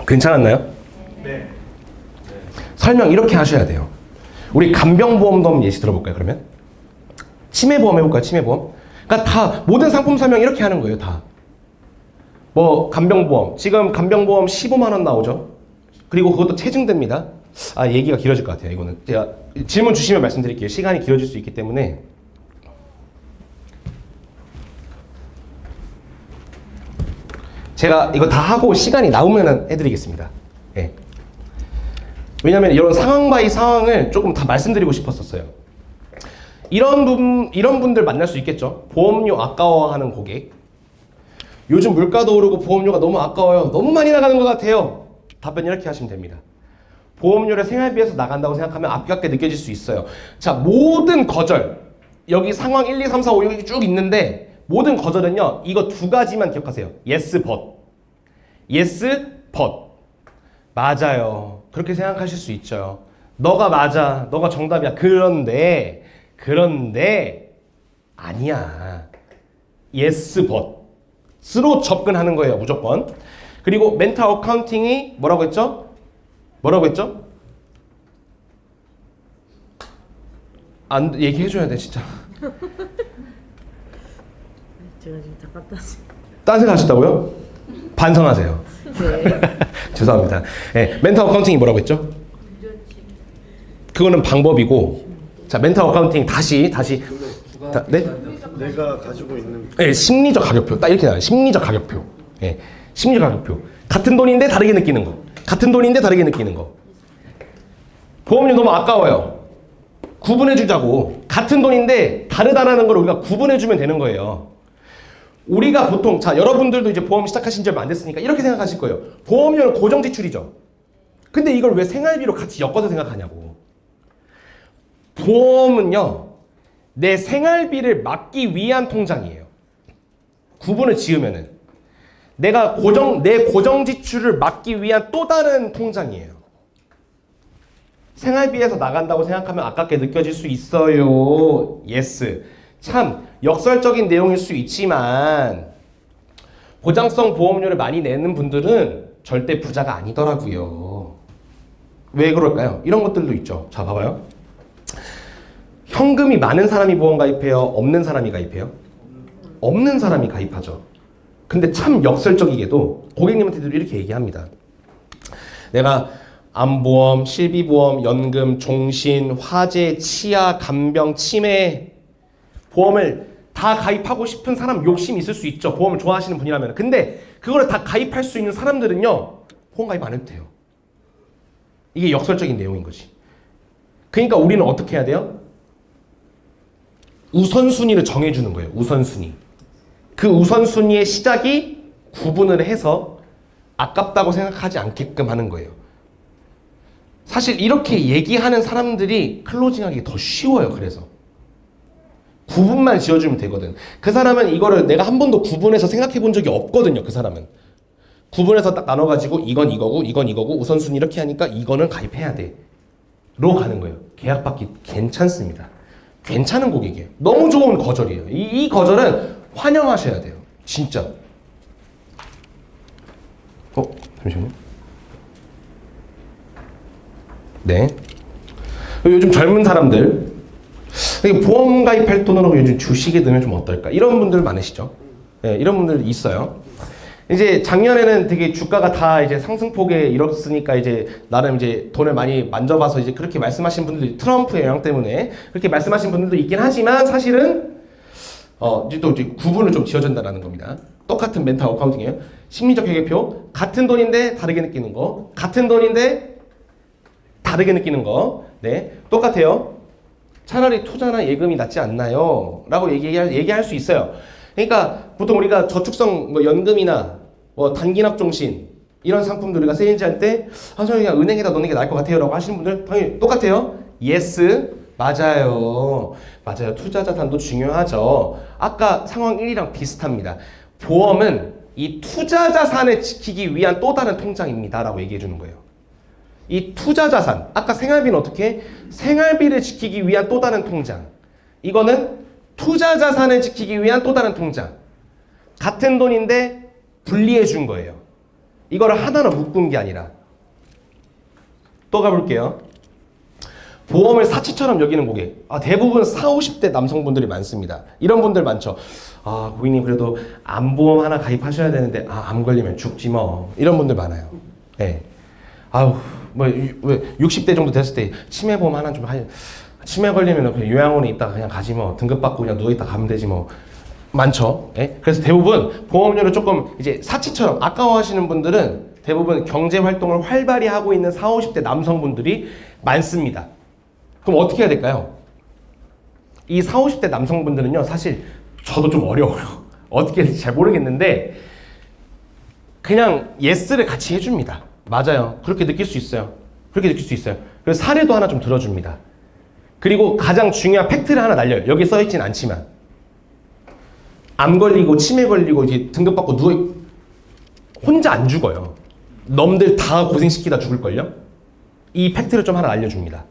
괜찮았나요?
네.
설명 이렇게 하셔야 돼요. 우리 간병보험도 한번 예시 들어볼까요, 그러면? 치매보험 해볼까요, 치매보험? 그러니까 다, 모든 상품 설명 이렇게 하는 거예요, 다. 뭐, 간병보험. 지금 간병보험 15만 원 나오죠? 그리고 그것도 체증됩니다. 얘기가 길어질 것 같아요, 이거는. 제가 질문 주시면 말씀드릴게요. 시간이 길어질 수 있기 때문에. 제가 이거 다 하고 시간이 나오면 해드리겠습니다. 예. 왜냐면 이런 상황 바이 상황을 조금 다 말씀드리고 싶었었어요. 이런 분들 만날 수 있겠죠. 보험료 아까워하는 고객. 요즘 물가도 오르고 보험료가 너무 아까워요. 너무 많이 나가는 것 같아요. 답변 이렇게 하시면 됩니다. 보험료를 생활비에서 나간다고 생각하면 아깝게 느껴질 수 있어요. 자, 모든 거절. 여기 상황 1, 2, 3, 4, 5, 6이 쭉 있는데 모든 거절은요. 이거 두 가지만 기억하세요. yes, but. yes, but. 맞아요. 그렇게 생각하실 수 있죠. 너가 맞아. 너가 정답이야. 그런데 아니야. yes, but. 스로 접근하는 거예요. 무조건. 그리고 멘탈 어카운팅이 뭐라고 했죠? 안 얘기해줘야 돼 진짜.
제가 지금 다 갖다 놨어요.
딴 생각 하셨다고요? 반성하세요.
네.
죄송합니다. 네, 멘탈 어카운팅이 뭐라고 했죠? 그거는 방법이고. 자, 멘탈 어카운팅 다시 네?
내가 가지고 있는
네, 심리적 가격표. 딱 이렇게 나와요. 심리적 가격표. 네, 심리적 가격표. 같은 돈인데 다르게 느끼는 거. 같은 돈인데 다르게 느끼는 거. 보험료 너무 아까워요. 구분해주자고. 같은 돈인데 다르다라는 걸 우리가 구분해주면 되는 거예요. 우리가 보통, 자, 여러분들도 이제 보험 시작하신 지 얼마 안 됐으니까 이렇게 생각하실 거예요. 보험료는 고정 지출이죠. 근데 이걸 왜 생활비로 같이 엮어서 생각하냐고. 보험은요, 내 생활비를 막기 위한 통장이에요. 구분을 지으면은. 내 고정 지출을 막기 위한 또 다른 통장이에요. 생활비에서 나간다고 생각하면 아깝게 느껴질 수 있어요. yes. 참 역설적인 내용일 수 있지만 보장성 보험료를 많이 내는 분들은 절대 부자가 아니더라고요. 왜 그럴까요? 이런 것들도 있죠. 자, 봐봐요. 현금이 많은 사람이 보험 가입해요? 없는 사람이 가입해요? 없는 사람이 가입하죠. 근데 참 역설적이게도 고객님한테도 이렇게 얘기합니다. 내가 암보험, 실비보험, 연금, 종신, 화재, 치아, 간병, 치매 보험을 다 가입하고 싶은 사람 욕심이 있을 수 있죠. 보험을 좋아하시는 분이라면. 근데 그거를 다 가입할 수 있는 사람들은요. 보험 가입 안 해도 돼요. 이게 역설적인 내용인 거지. 그러니까 우리는 어떻게 해야 돼요? 우선순위를 정해주는 거예요. 우선순위. 그 우선순위의 시작이 구분을 해서 아깝다고 생각하지 않게끔 하는 거예요. 사실 이렇게 얘기하는 사람들이 클로징하기 더 쉬워요. 그래서 구분만 지어주면 되거든. 그 사람은 이거를 내가 한 번도 구분해서 생각해 본 적이 없거든요. 그 사람은 구분해서 딱 나눠가지고 이건 이거고 이건 이거고 우선순위 이렇게 하니까 이거는 가입해야 돼 로 가는 거예요. 계약받기 괜찮습니다. 괜찮은 고객이에요. 너무 좋은 거절이에요. 이 거절은 환영하셔야 돼요. 진짜. 잠시만요. 네. 요즘 젊은 사람들 보험 가입할 돈으로 요즘 주식에 넣으면 좀 어떨까? 이런 분들 많으시죠? 네, 이런 분들 있어요. 이제 작년에는 되게 주가가 다 이제 상승폭에 이뤘으니까 이제 나름 이제 돈을 많이 만져봐서 이제 그렇게 말씀하신 분들도 트럼프의 영향 때문에 그렇게 말씀하신 분들도 있긴 하지만 사실은 이제 또 이제 구분을 좀 지어준다라는 겁니다. 똑같은 멘탈 어카운팅이에요. 심리적 회계표 같은 돈인데 다르게 느끼는 거, 같은 돈인데 다르게 느끼는 거, 네 똑같아요. 차라리 투자나 예금이 낫지 않나요? 라고 얘기할 수 있어요. 그러니까 보통 우리가 저축성 뭐 연금이나 뭐 단기납종신 이런 상품들 우리가 세일즈할 때 저 그냥 은행에다 넣는 게 나을 것 같아요 라고 하시는 분들 당연히 똑같아요. 예스 맞아요. 맞아요. 투자 자산도 중요하죠. 아까 상황 1이랑 비슷합니다. 보험은 이 투자 자산을 지키기 위한 또 다른 통장입니다 라고 얘기해 주는 거예요. 이 투자 자산, 아까 생활비는 어떻게? 생활비를 지키기 위한 또 다른 통장. 이거는 투자 자산을 지키기 위한 또 다른 통장. 같은 돈인데 분리해 준 거예요. 이거를 하나로 묶은 게 아니라. 또 가볼게요. 보험을 사치처럼 여기는 고객. 대부분 40, 50대 남성분들이 많습니다. 이런 분들 많죠. 고객님 그래도 암보험 하나 가입하셔야 되는데 암 걸리면 죽지 뭐. 이런 분들 많아요. 네. 뭐 60대 정도 됐을 때 치매보험 하나 좀 치매 걸리면 그냥 요양원에 있다가 그냥 가지 뭐. 등급 받고 그냥 누워있다 가면 되지 뭐. 많죠. 예? 그래서 대부분 보험료를 조금 이제 사치처럼 아까워하시는 분들은 대부분 경제활동을 활발히 하고 있는 40, 50대 남성분들이 많습니다. 그럼 어떻게 해야 될까요? 이 40, 50대 남성분들은요. 사실 저도 좀 어려워요. 어떻게 해야 될지 잘 모르겠는데 그냥 예스를 같이 해줍니다. 맞아요. 그렇게 느낄 수 있어요. 그렇게 느낄 수 있어요. 그래서 사례도 하나 좀 들어줍니다. 그리고 가장 중요한 팩트를 하나 날려요. 여기 써있진 않지만 암 걸리고 치매 걸리고 이제 등급받고 혼자 안 죽어요. 넘들 다 고생시키다 죽을걸요? 이 팩트를 좀 하나 알려줍니다.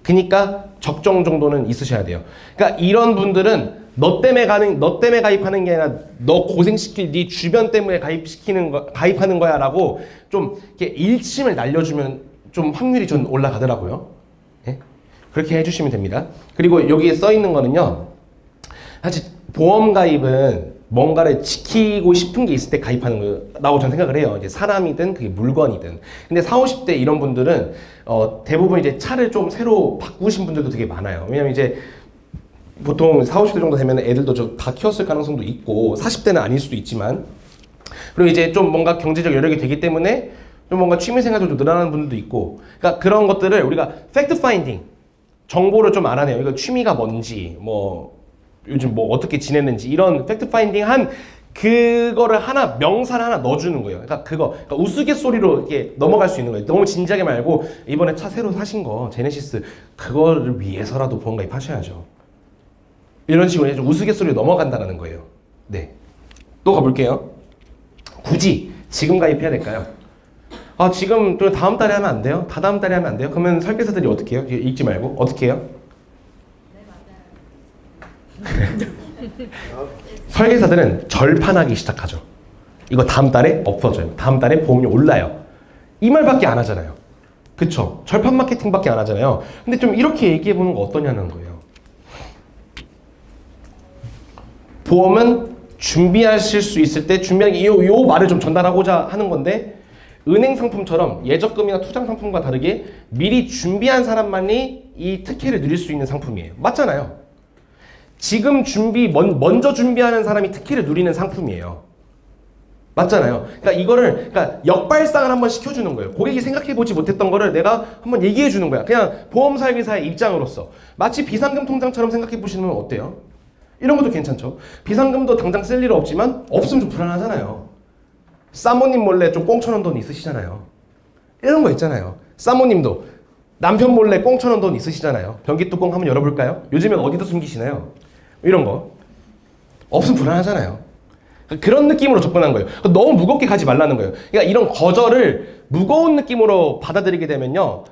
그러니까 적정 정도는 있으셔야 돼요. 그러니까 이런 분들은 너 때문에 가입하는 게 아니라 너 고생시킬 네 주변 때문에 가입하는 거야 라고 좀 이렇게 일침을 날려주면 좀 확률이 좀 올라가더라고요. 네? 그렇게 해주시면 됩니다. 그리고 여기에 써 있는 거는요. 사실 보험 가입은 뭔가를 지키고 싶은 게 있을 때 가입하는 거라고 저는 생각을 해요. 이제 사람이든 그게 물건이든. 근데 40, 50대 이런 분들은 대부분 이제 차를 좀 새로 바꾸신 분들도 되게 많아요. 왜냐면 이제 보통 40, 50대 정도 되면 애들도 다 키웠을 가능성도 있고 40대는 아닐 수도 있지만 그리고 이제 좀 뭔가 경제적 여력이 되기 때문에 좀 뭔가 취미생활도 좀 늘어나는 분들도 있고 그러니까 그런 것들을 우리가 팩트 파인딩 정보를 좀 알아내요. 이거 취미가 뭔지 뭐 요즘 뭐 어떻게 지냈는지 이런 팩트 파인딩 한 그거를 하나 명사를 하나 넣어주는 거예요. 그러니까 우스갯소리로 이렇게 넘어갈 수 있는 거예요. 너무 진지하게 말고 이번에 차 새로 사신 거 제네시스 그거를 위해서라도 보험 가입하셔야죠. 이런 식으로 좀 우스갯소리로 넘어간다는 거예요. 네. 또 가볼게요. 굳이 지금 가입해야 될까요? 지금 또 다음 달에 하면 안 돼요? 다다음 달에 하면 안 돼요? 그러면 설계사들이 어떻게 해요? 읽지 말고 어떻게 해요? 설계사들은 절판하기 시작하죠. 이거 다음 달에 없어져요. 다음 달에 보험료 올라요. 이 말밖에 안 하잖아요. 그쵸? 절판 마케팅밖에 안 하잖아요. 근데 좀 이렇게 얘기해보는 거 어떠냐는 거예요. 보험은 준비하실 수 있을 때 준비하는 요 말을 좀 전달하고자 하는 건데 은행 상품처럼 예적금이나 투자 상품과 다르게 미리 준비한 사람만이 이 특혜를 누릴 수 있는 상품이에요. 맞잖아요. 지금 먼저 준비하는 사람이 특혜를 누리는 상품이에요. 맞잖아요. 그러니까 역발상을 한번 시켜주는 거예요. 고객이 생각해보지 못했던 거를 내가 한번 얘기해주는 거야. 그냥 보험 설계사의 입장으로서 마치 비상금 통장처럼 생각해보시면 어때요? 이런 것도 괜찮죠. 비상금도 당장 쓸 일은 없지만 없으면 좀 불안하잖아요. 사모님 몰래 좀 꽁쳐놓은 돈 있으시잖아요. 이런 거 있잖아요. 사모님도 남편 몰래 꽁쳐놓은 돈 있으시잖아요. 변기 뚜껑 한번 열어볼까요? 요즘엔 어디다 숨기시나요? 이런 거. 없으면 불안하잖아요. 그런 느낌으로 접근한 거예요. 너무 무겁게 가지 말라는 거예요. 그러니까 이런 거절을 무거운 느낌으로 받아들이게 되면요.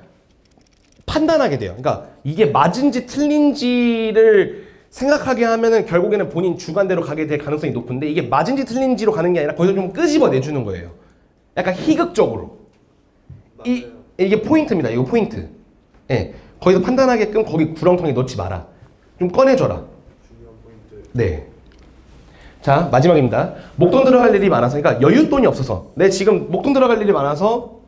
판단하게 돼요. 그러니까 이게 맞은지 틀린지를 생각하게 하면은 결국에는 본인 주관대로 가게 될 가능성이 높은데 이게 맞은지 틀린지로 가는 게 아니라 거기서 좀 끄집어내주는 거예요. 약간 희극적으로. 이게 포인트입니다. 이거 포인트. 예. 거기서 판단하게끔 거기 구렁텅이 넣지 마라. 좀 꺼내줘라. 네. 자, 마지막입니다. 목돈 들어갈 일이 많아서, 그러니까 여윳돈이 없어서, 내 지금 목돈 들어갈 일이 많아서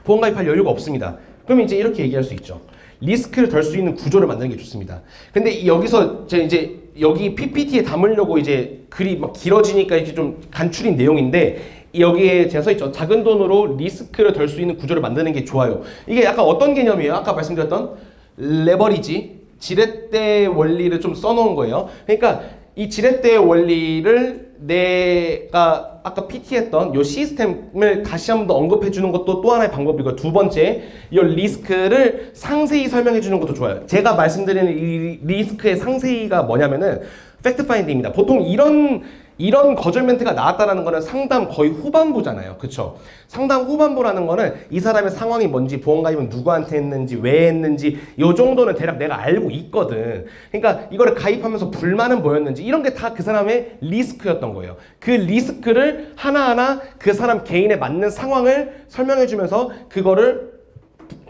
보험 가입할 여유가 없습니다. 그럼 이제 이렇게 얘기할 수 있죠. 리스크를 덜 수 있는 구조를 만드는 게 좋습니다. 근데 여기서 이제 여기 PPT에 담으려고 이제 글이 막 길어지니까 이렇게 좀 간추린 내용인데 여기에 제가 써있죠. 작은 돈으로 리스크를 덜 수 있는 구조를 만드는 게 좋아요. 이게 약간 어떤 개념이에요? 아까 말씀드렸던 레버리지, 지렛대 원리를 좀 써놓은 거예요. 그러니까 이 지렛대의 원리를 내가 아까 PT 했던 이 시스템을 다시 한 번 더 언급해 주는 것도 또 하나의 방법이고, 두 번째, 이 리스크를 상세히 설명해 주는 것도 좋아요. 제가 말씀드리는 이 리스크의 상세히가 뭐냐면은 팩트 파인딩입니다. 보통 이런 거절 멘트가 나왔다라는 거는 상담 거의 후반부잖아요. 그쵸? 상담 후반부라는 거는 이 사람의 상황이 뭔지, 보험 가입은 누구한테 했는지, 왜 했는지 요 정도는 대략 내가 알고 있거든. 그러니까 이거를 가입하면서 불만은 뭐였는지 이런 게 다 그 사람의 리스크였던 거예요. 그 리스크를 하나하나 그 사람 개인에 맞는 상황을 설명해 주면서 그거를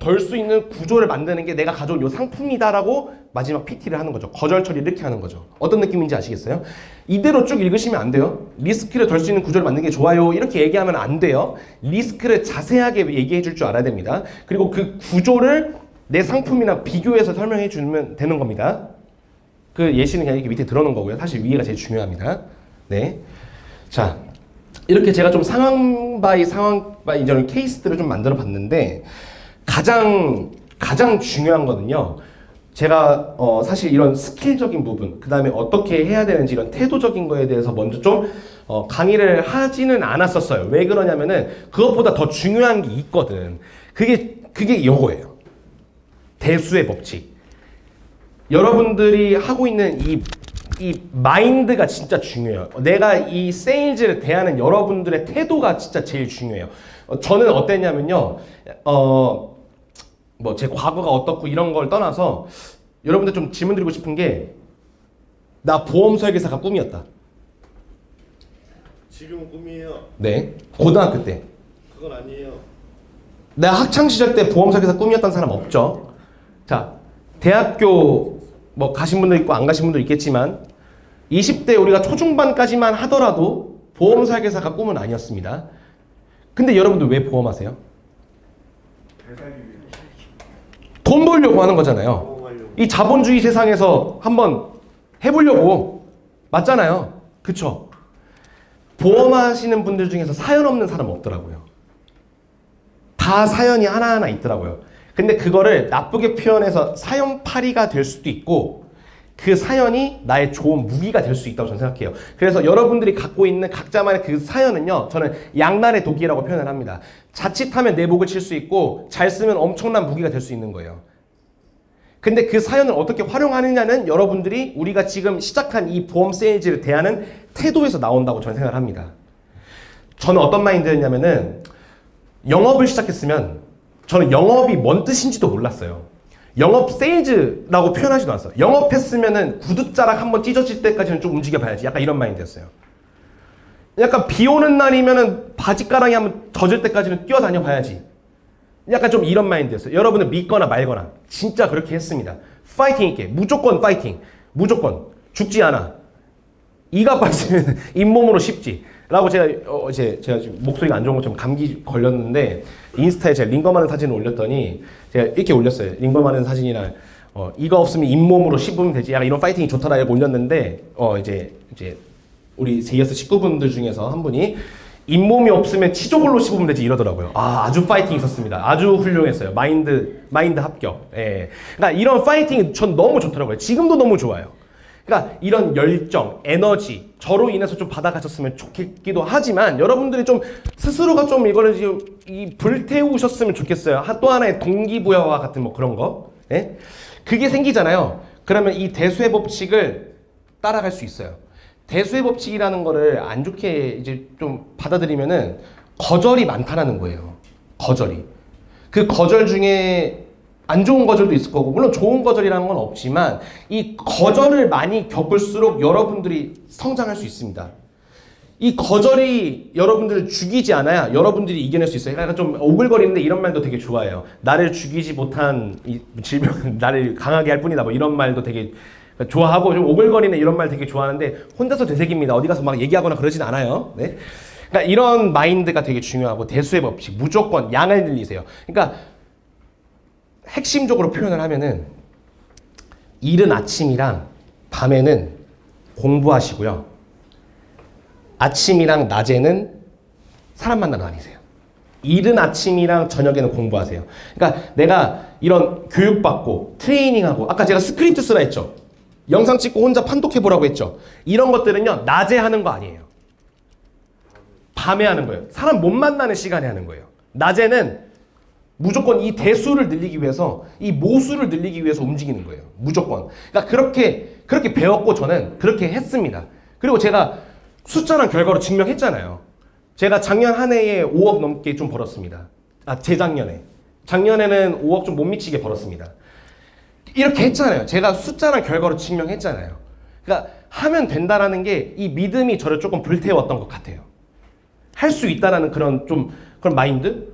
덜 수 있는 구조를 만드는 게 내가 가져온 요 상품이다라고 마지막 PT를 하는 거죠. 거절 처리 이렇게 하는 거죠. 어떤 느낌인지 아시겠어요? 이대로 쭉 읽으시면 안 돼요. 리스크를 덜 수 있는 구조를 만드는 게 좋아요. 이렇게 얘기하면 안 돼요. 리스크를 자세하게 얘기해 줄 줄 알아야 됩니다. 그리고 그 구조를 내 상품이랑 비교해서 설명해 주면 되는 겁니다. 그 예시는 그냥 이렇게 밑에 들어놓은 거고요. 사실 위에가 제일 중요합니다. 네. 자, 이렇게 제가 좀 상황 바이 이런 케이스들을 좀 만들어 봤는데 가장 중요한 거는요. 제가 사실 이런 스킬적인 부분, 그 다음에 어떻게 해야 되는지 이런 태도적인 거에 대해서 먼저 좀 강의를 하지는 않았었어요. 왜 그러냐면은 그것보다 더 중요한 게 있거든. 그게 이거예요. 대수의 법칙. 여러분들이 하고 있는 이 마인드가 진짜 중요해요. 내가 이 세일즈를 대하는 여러분들의 태도가 진짜 제일 중요해요. 저는 어땠냐면요. 뭐 제 과거가 어떻고 이런 걸 떠나서 여러분들 좀 질문 드리고 싶은 게, 나 보험 설계사가 꿈이었다.
지금은 꿈이에요.
네. 고등학교 때.
그건 아니에요.
내가 학창 시절 때 보험 설계사 꿈이었던 사람 없죠. 자, 대학교 뭐 가신 분도 있고 안 가신 분도 있겠지만 20대 우리가 초중반까지만 하더라도 보험 설계사가 꿈은 아니었습니다. 근데 여러분들 왜 보험하세요? 돈 벌려고 하는 거잖아요. 이 자본주의 세상에서 한번 해보려고. 맞잖아요. 그쵸? 보험하시는 분들 중에서 사연 없는 사람 없더라고요. 다 사연이 하나하나 있더라고요. 근데 그거를 나쁘게 표현해서 사연팔이가 될 수도 있고, 그 사연이 나의 좋은 무기가 될 수 있다고 저는 생각해요. 그래서 여러분들이 갖고 있는 각자만의 그 사연은요, 저는 양날의 독이라고 표현을 합니다. 자칫하면 내 목을 칠 수 있고, 잘 쓰면 엄청난 무기가 될 수 있는 거예요. 근데 그 사연을 어떻게 활용하느냐는 여러분들이 우리가 지금 시작한 이 보험 세일즈를 대하는 태도에서 나온다고 저는 생각을 합니다. 저는 어떤 마인드였냐면은, 영업을 시작했으면 저는 영업이 뭔 뜻인지도 몰랐어요. 영업 세일즈라고 표현하지도 않았어요. 영업했으면은 구두자락 한번 찢어질 때까지는 좀 움직여봐야지. 약간 이런 마인드였어요. 약간 비 오는 날이면은 바지가랑이 한번 젖을 때까지는 뛰어다녀 봐야지. 약간 좀 이런 마인드였어요. 여러분은 믿거나 말거나 진짜 그렇게 했습니다. 파이팅 있게. 무조건 파이팅. 무조건. 죽지 않아. 이가 빠지면 잇몸으로 쉽지. 라고 제가 지금 목소리가 안 좋은 것처럼 감기 걸렸는데 인스타에 제가 링검하는 사진을 올렸더니 제가 이렇게 올렸어요. 링검하는 사진이랑 이가 없으면 잇몸으로 씹으면 되지. 약간 이런 파이팅이 좋더라 이렇게 올렸는데 이제 우리 제이어스 식구분들 중에서 한 분이 잇몸이 없으면 치조골로 씹으면 되지 이러더라고요. 아주 파이팅 있었습니다. 아주 훌륭했어요. 마인드 합격. 예. 그러니까 이런 파이팅이 전 너무 좋더라고요. 지금도 너무 좋아요. 그러니까 이런 열정, 에너지 저로 인해서 좀 받아가셨으면 좋겠기도 하지만 여러분들이 좀 스스로가 좀 이거를 지금 불태우셨으면 좋겠어요. 또 하나의 동기부여와 같은 뭐 그런 거. 예? 그게 생기잖아요. 그러면 이 대수의 법칙을 따라갈 수 있어요. 대수의 법칙이라는 거를 안 좋게 이제 좀 받아들이면은 거절이 많다라는 거예요. 거절이. 그 거절 중에 안 좋은 거절도 있을 거고, 물론 좋은 거절이라는 건 없지만 이 거절을 많이 겪을수록 여러분들이 성장할 수 있습니다. 이 거절이 여러분들을 죽이지 않아야 여러분들이 이겨낼 수 있어요. 약간 좀 오글거리는데 이런 말도 되게 좋아해요. 나를 죽이지 못한 이 질병은 나를 강하게 할 뿐이다. 뭐 이런 말도 되게 좋아하고, 좀 오글거리는 이런 말 되게 좋아하는데 혼자서 되새깁니다. 어디 가서 막 얘기하거나 그러진 않아요. 네? 그러니까 이런 마인드가 되게 중요하고, 대수의 법칙, 무조건 양을 늘리세요. 그러니까 핵심적으로 표현을 하면은 이른 아침이랑 밤에는 공부하시고요. 아침이랑 낮에는 사람 만나러 다니세요. 이른 아침이랑 저녁에는 공부하세요. 그러니까 내가 이런 교육받고 트레이닝하고, 아까 제가 스크립트 쓰라 했죠. 영상 찍고 혼자 판독해보라고 했죠. 이런 것들은요, 낮에 하는 거 아니에요. 밤에 하는 거예요. 사람 못 만나는 시간에 하는 거예요. 낮에는 무조건 이 대수를 늘리기 위해서, 이 모수를 늘리기 위해서 움직이는 거예요. 무조건. 그러니까 그렇게 배웠고 저는 그렇게 했습니다. 그리고 제가 숫자랑 결과로 증명했잖아요. 제가 작년 한 해에 5억 넘게 좀 벌었습니다. 재작년에. 작년에는 5억 좀 못 미치게 벌었습니다. 이렇게 했잖아요. 제가 숫자랑 결과로 증명했잖아요. 그러니까 하면 된다라는 게 이 믿음이 저를 조금 불태웠던 것 같아요. 할 수 있다라는 그런 마인드?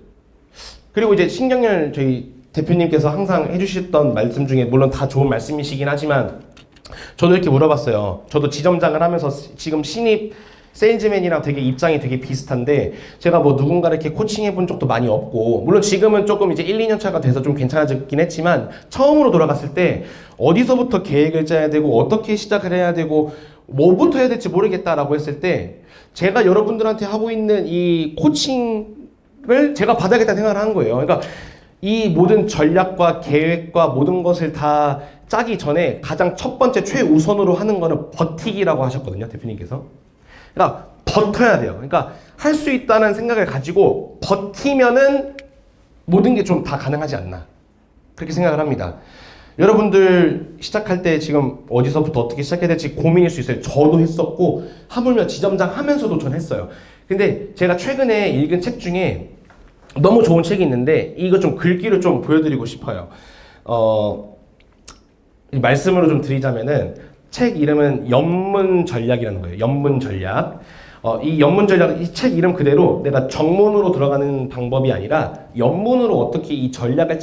그리고 이제 신경열 저희 대표님께서 항상 해주셨던 말씀 중에, 물론 다 좋은 말씀이시긴 하지만 저도 이렇게 물어봤어요. 저도 지점장을 하면서 지금 신입 세일즈맨이랑 되게 입장이 되게 비슷한데, 제가 뭐 누군가를 이렇게 코칭해 본 적도 많이 없고, 물론 지금은 조금 이제 1, 2년 차가 돼서 좀 괜찮아졌긴 했지만, 처음으로 돌아갔을 때 어디서부터 계획을 짜야 되고 어떻게 시작을 해야 되고 뭐부터 해야 될지 모르겠다라고 했을 때, 제가 여러분들한테 하고 있는 이 코칭을 제가 받아야겠다는 생각을 한 거예요. 그러니까 이 모든 전략과 계획과 모든 것을 다 짜기 전에 가장 첫 번째 최우선으로 하는 거는 버티기라고 하셨거든요, 대표님께서. 그러니까 버텨야 돼요. 그러니까 할 수 있다는 생각을 가지고 버티면은 모든 게 좀 다 가능하지 않나, 그렇게 생각을 합니다. 여러분들 시작할 때 지금 어디서부터 어떻게 시작해야 될지 고민일 수 있어요. 저도 했었고, 하물며 지점장 하면서도 전 했어요. 근데 제가 최근에 읽은 책 중에 너무 좋은 책이 있는데, 이거 좀 글귀를 좀 보여드리고 싶어요. 말씀으로 좀 드리자면은, 책 이름은 연문전략이라는 거예요. 연문전략. 이 연문전략, 이 책 이름 그대로 내가 정문으로 들어가는 방법이 아니라 연문으로 어떻게 이 전략을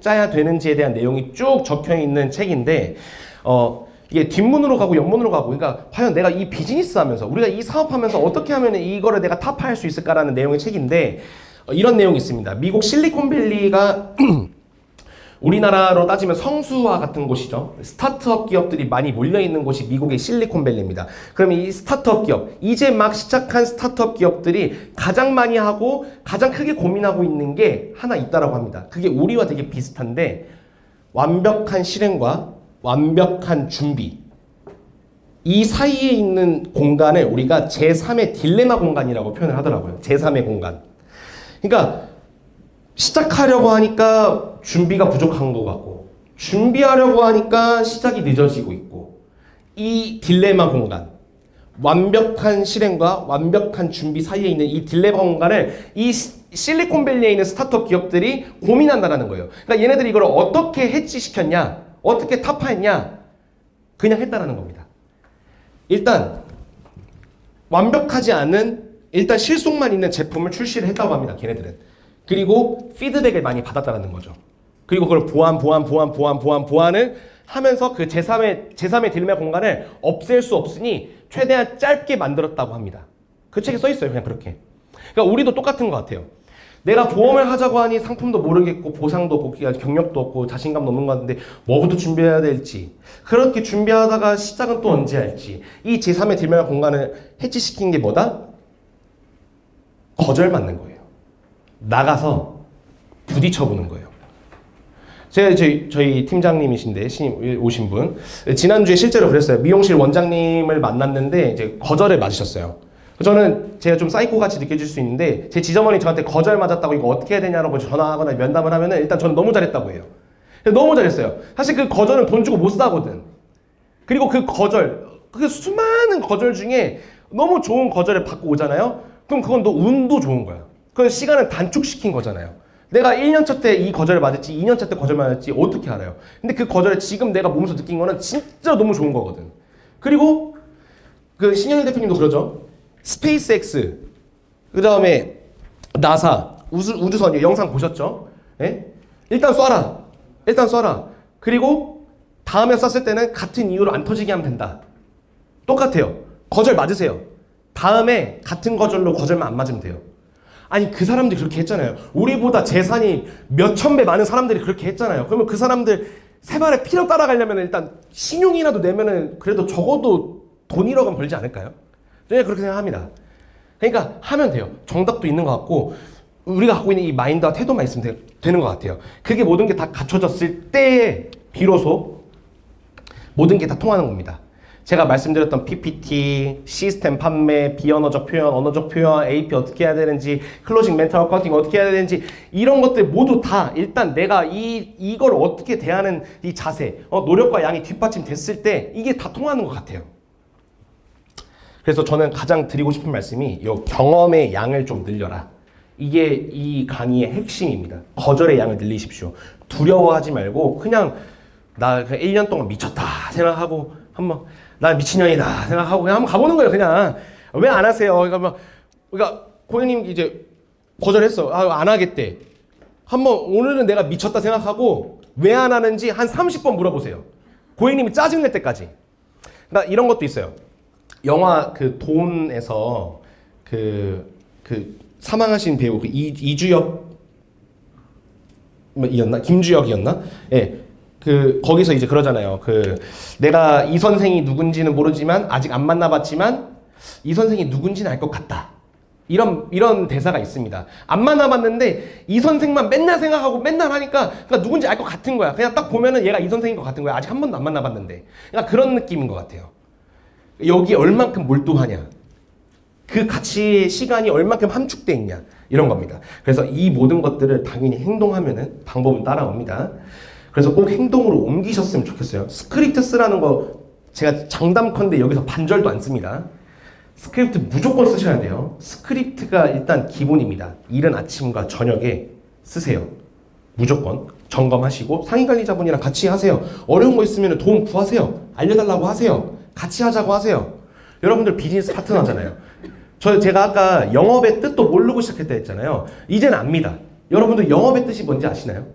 짜야 되는지에 대한 내용이 쭉 적혀 있는 책인데, 이게 뒷문으로 가고 옆문으로 가고, 그러니까 과연 내가 이 비즈니스 하면서, 우리가 이 사업하면서 어떻게 하면 이거를 내가 타파할 수 있을까라는 내용의 책인데, 이런 내용이 있습니다. 미국 실리콘밸리가 우리나라로 따지면 성수와 같은 곳이죠. 스타트업 기업들이 많이 몰려있는 곳이 미국의 실리콘밸리입니다. 그러면 이 스타트업 기업, 이제 막 시작한 스타트업 기업들이 가장 많이 하고 가장 크게 고민하고 있는 게 하나 있다라고 합니다. 그게 우리와 되게 비슷한데, 완벽한 실행과 완벽한 준비, 이 사이에 있는 공간을 우리가 제3의 딜레마 공간이라고 표현을 하더라고요. 제3의 공간. 그러니까 시작하려고 하니까 준비가 부족한 것 같고, 준비하려고 하니까 시작이 늦어지고 있고, 이 딜레마 공간, 완벽한 실행과 완벽한 준비 사이에 있는 이 딜레마 공간을 이 실리콘밸리에 있는 스타트업 기업들이 고민한다는 거예요. 그러니까 얘네들이 이걸 어떻게 해치시켰냐, 어떻게 타파했냐, 그냥 했다는 겁니다. 일단 완벽하지 않은, 일단 실속만 있는 제품을 출시를 했다고 합니다, 걔네들은. 그리고 피드백을 많이 받았다는 거죠. 그리고 그걸 보완을 하면서 그 제3의 딜레마 공간을 없앨 수 없으니 최대한 짧게 만들었다고 합니다. 그 책에 써 있어요, 그냥 그렇게. 그러니까 우리도 똑같은 것 같아요. 내가 보험을 하자고 하니 상품도 모르겠고 보상도 없고 경력도 없고 자신감도 없는 것 같은데 뭐부터 준비해야 될지, 그렇게 준비하다가 시작은 또 언제 할지, 이 제3의 딜레마 공간을 해치시킨 게 뭐다? 거절받는 거예요. 나가서 부딪혀보는 거예요. 저희 팀장님이신데 신임 오신 분 지난주에 실제로 그랬어요. 미용실 원장님을 만났는데 이제 거절을 맞으셨어요. 저는 제가 좀 사이코 같이 느껴질 수 있는데 제 지점원이 저한테 거절 맞았다고 이거 어떻게 해야 되냐라고 전화하거나 면담을 하면은 일단 저는 너무 잘했다고 해요. 너무 잘했어요. 사실 그 거절은 돈 주고 못 사거든. 그리고 그 거절, 그 수많은 거절 중에 너무 좋은 거절을 받고 오잖아요. 그럼 그건 너 운도 좋은 거야. 그건 시간을 단축시킨 거잖아요. 내가 1년차 때 이 거절을 맞을지 2년차 때 거절 맞을지 어떻게 알아요? 근데 그 거절을 지금 내가 몸에서 느낀 거는 진짜 너무 좋은 거거든. 그리고 그 신현일 대표님도 그러죠. 스페이스X, 그 다음에 나사, 우주선 영상 보셨죠? 예? 일단 쏴라. 일단 쏴라. 그리고 다음에 쐈을 때는 같은 이유로 안 터지게 하면 된다. 똑같아요. 거절 맞으세요. 다음에 같은 거절로 거절만 안 맞으면 돼요. 아니 그 사람들이 그렇게 했잖아요. 우리보다 재산이 몇천 배 많은 사람들이 그렇게 했잖아요. 그러면 그 사람들 세 발에 피로 따라가려면 일단 신용이라도 내면은 그래도 적어도 돈 1억은 벌지 않을까요? 저는 그렇게 생각합니다. 그러니까 하면 돼요. 정답도 있는 것 같고 우리가 갖고 있는 이 마인드와 태도만 있으면 되는 것 같아요. 그게 모든 게 다 갖춰졌을 때에 비로소 모든 게 다 통하는 겁니다. 제가 말씀드렸던 PPT, 시스템 판매, 비언어적 표현, 언어적 표현, AP 어떻게 해야 되는지, 클로징 멘탈 어카운팅 어떻게 해야 되는지 이런 것들 모두 다 일단 내가 이걸 어떻게 대하는 이 자세, 노력과 양이 뒷받침 됐을 때 이게 다 통하는 것 같아요. 그래서 저는 가장 드리고 싶은 말씀이 이 경험의 양을 좀 늘려라. 이게 이 강의의 핵심입니다. 거절의 양을 늘리십시오. 두려워하지 말고 그냥 나 1년 동안 미쳤다 생각하고 한번 나 미친년이다 생각하고 그냥 한번 가보는 거예요. 그냥 왜 안 하세요? 그러니까 고객님 이제 거절했어. 안 하겠대. 한번 오늘은 내가 미쳤다 생각하고 왜 안 하는지 한 30번 물어보세요. 고객님이 짜증낼 때까지. 그러니까 이런 것도 있어요. 영화 그 돈에서 그 사망하신 배우 그 이주혁 이었나? 김주혁이었나? 예. 그 거기서 이제 그러잖아요. 내가 이 선생이 누군지는 모르지만 아직 안 만나봤지만 이 선생이 누군지는 알 것 같다. 이런 대사가 있습니다. 안 만나봤는데 이 선생만 맨날 생각하고 맨날 하니까 그러니까 누군지 알 것 같은 거야. 그냥 딱 보면은 얘가 이 선생인 것 같은 거야. 아직 한 번도 안 만나봤는데. 그러니까 그런 느낌인 것 같아요. 여기 얼만큼 몰두하냐. 그 가치 시간이 얼만큼 함축돼 있냐. 이런 겁니다. 그래서 이 모든 것들을 당연히 행동하면은 방법은 따라옵니다. 그래서 꼭 행동으로 옮기셨으면 좋겠어요. 스크립트 쓰라는 거 제가 장담컨대 여기서 반절도 안 씁니다. 스크립트 무조건 쓰셔야 돼요. 스크립트가 일단 기본입니다. 이른 아침과 저녁에 쓰세요. 무조건 점검하시고 상위관리자분이랑 같이 하세요. 어려운 거 있으면 도움 구하세요. 알려달라고 하세요. 같이 하자고 하세요. 여러분들 비즈니스 파트너잖아요. 제가 아까 영업의 뜻도 모르고 시작했다 했잖아요. 이제는 압니다. 여러분들 영업의 뜻이 뭔지 아시나요?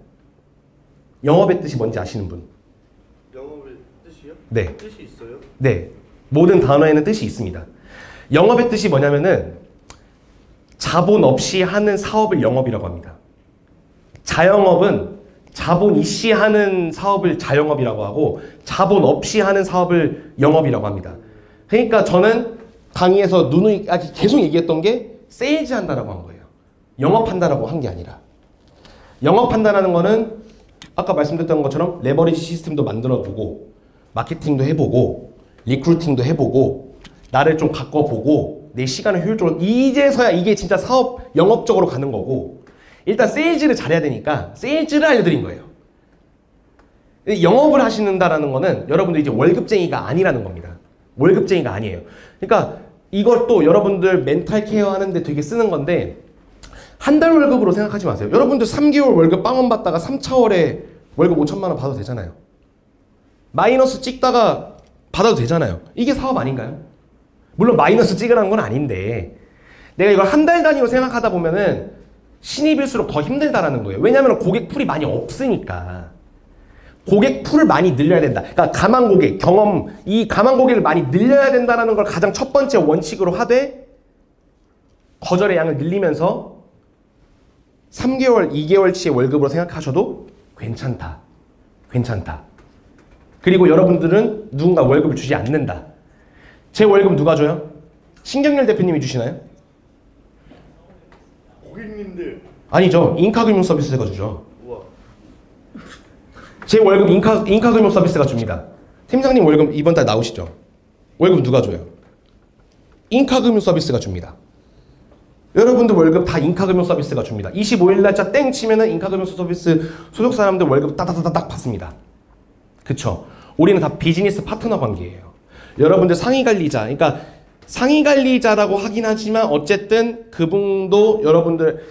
영업의 뜻이 뭔지 아시는 분?
영업의 뜻이요?
네.
뜻이 있어요?
네. 모든 단어에는 뜻이 있습니다. 영업의 뜻이 뭐냐면은 자본 없이 하는 사업을 영업이라고 합니다. 자영업은 자본 이씨 하는 사업을 자영업이라고 하고 자본 없이 하는 사업을 영업이라고 합니다. 그러니까 저는 강의에서 누누이 계속 얘기했던 게 세일즈 한다라고 한 거예요. 영업한다라고 한 게 아니라. 영업한다라는 거는 아까 말씀드렸던 것처럼 레버리지 시스템도 만들어보고 마케팅도 해보고 리크루팅도 해보고 나를 좀 바꿔보고 내 시간을 효율적으로 이제서야 이게 진짜 사업 영업적으로 가는 거고 일단 세일즈를 잘해야 되니까 세일즈를 알려드린 거예요. 영업을 하시는다라는 거는 여러분들 이제 월급쟁이가 아니라는 겁니다. 월급쟁이가 아니에요. 그러니까 이걸 또 여러분들 멘탈 케어 하는데 되게 쓰는 건데 한 달 월급으로 생각하지 마세요. 여러분들 3개월 월급 빵원 받다가 3차월에 월급 5천만 원 받아도 되잖아요. 마이너스 찍다가 받아도 되잖아요. 이게 사업 아닌가요? 물론 마이너스 찍으라는 건 아닌데 내가 이걸 한 달 단위로 생각하다 보면은 신입일수록 더 힘들다라는 거예요. 왜냐하면 고객 풀이 많이 없으니까. 고객 풀을 많이 늘려야 된다. 그러니까 가망 고객, 이 가망 고객을 많이 늘려야 된다는 걸 가장 첫 번째 원칙으로 하되 거절의 양을 늘리면서 3개월, 2개월치의 월급으로 생각하셔도 괜찮다. 괜찮다. 그리고 여러분들은 누군가 월급을 주지 않는다. 제 월급 누가 줘요? 신경렬 대표님이 주시나요?
고객님들.
아니죠. 인카금융 서비스가 주죠.
우와.
제 월급 인카금융 서비스가 줍니다. 팀장님 월급 이번 달 나오시죠? 월급 누가 줘요? 인카금융 서비스가 줍니다. 여러분들 월급 다 인카금융 서비스가 줍니다. 25일 날짜 땡 치면은 인카금융 서비스 소속 사람들 월급 따다다닥 받습니다. 그쵸? 우리는 다 비즈니스 파트너 관계예요. 여러분들 상위 관리자, 그러니까 상위 관리자라고 하긴 하지만 어쨌든 그분도 여러분들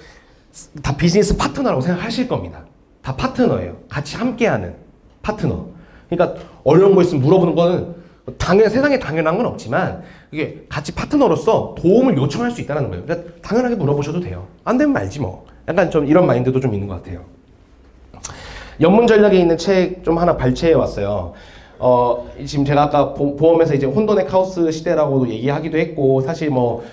다 비즈니스 파트너라고 생각하실 겁니다. 다 파트너예요. 같이 함께하는 파트너. 그러니까 어려운 거 있으면 물어보는 거는 세상에 당연한 건 없지만 이게 같이 파트너로서 도움을 요청할 수 있다는 거예요. 그러니까 당연하게 물어보셔도 돼요. 안 되면 말지 뭐. 약간 좀 이런 마인드도 좀 있는 것 같아요. 연문 전략에 있는 책 좀 하나 발췌해 왔어요. 지금 제가 아까 보험에서 이제 혼돈의 카오스 시대라고도 얘기하기도 했고, 사실 뭐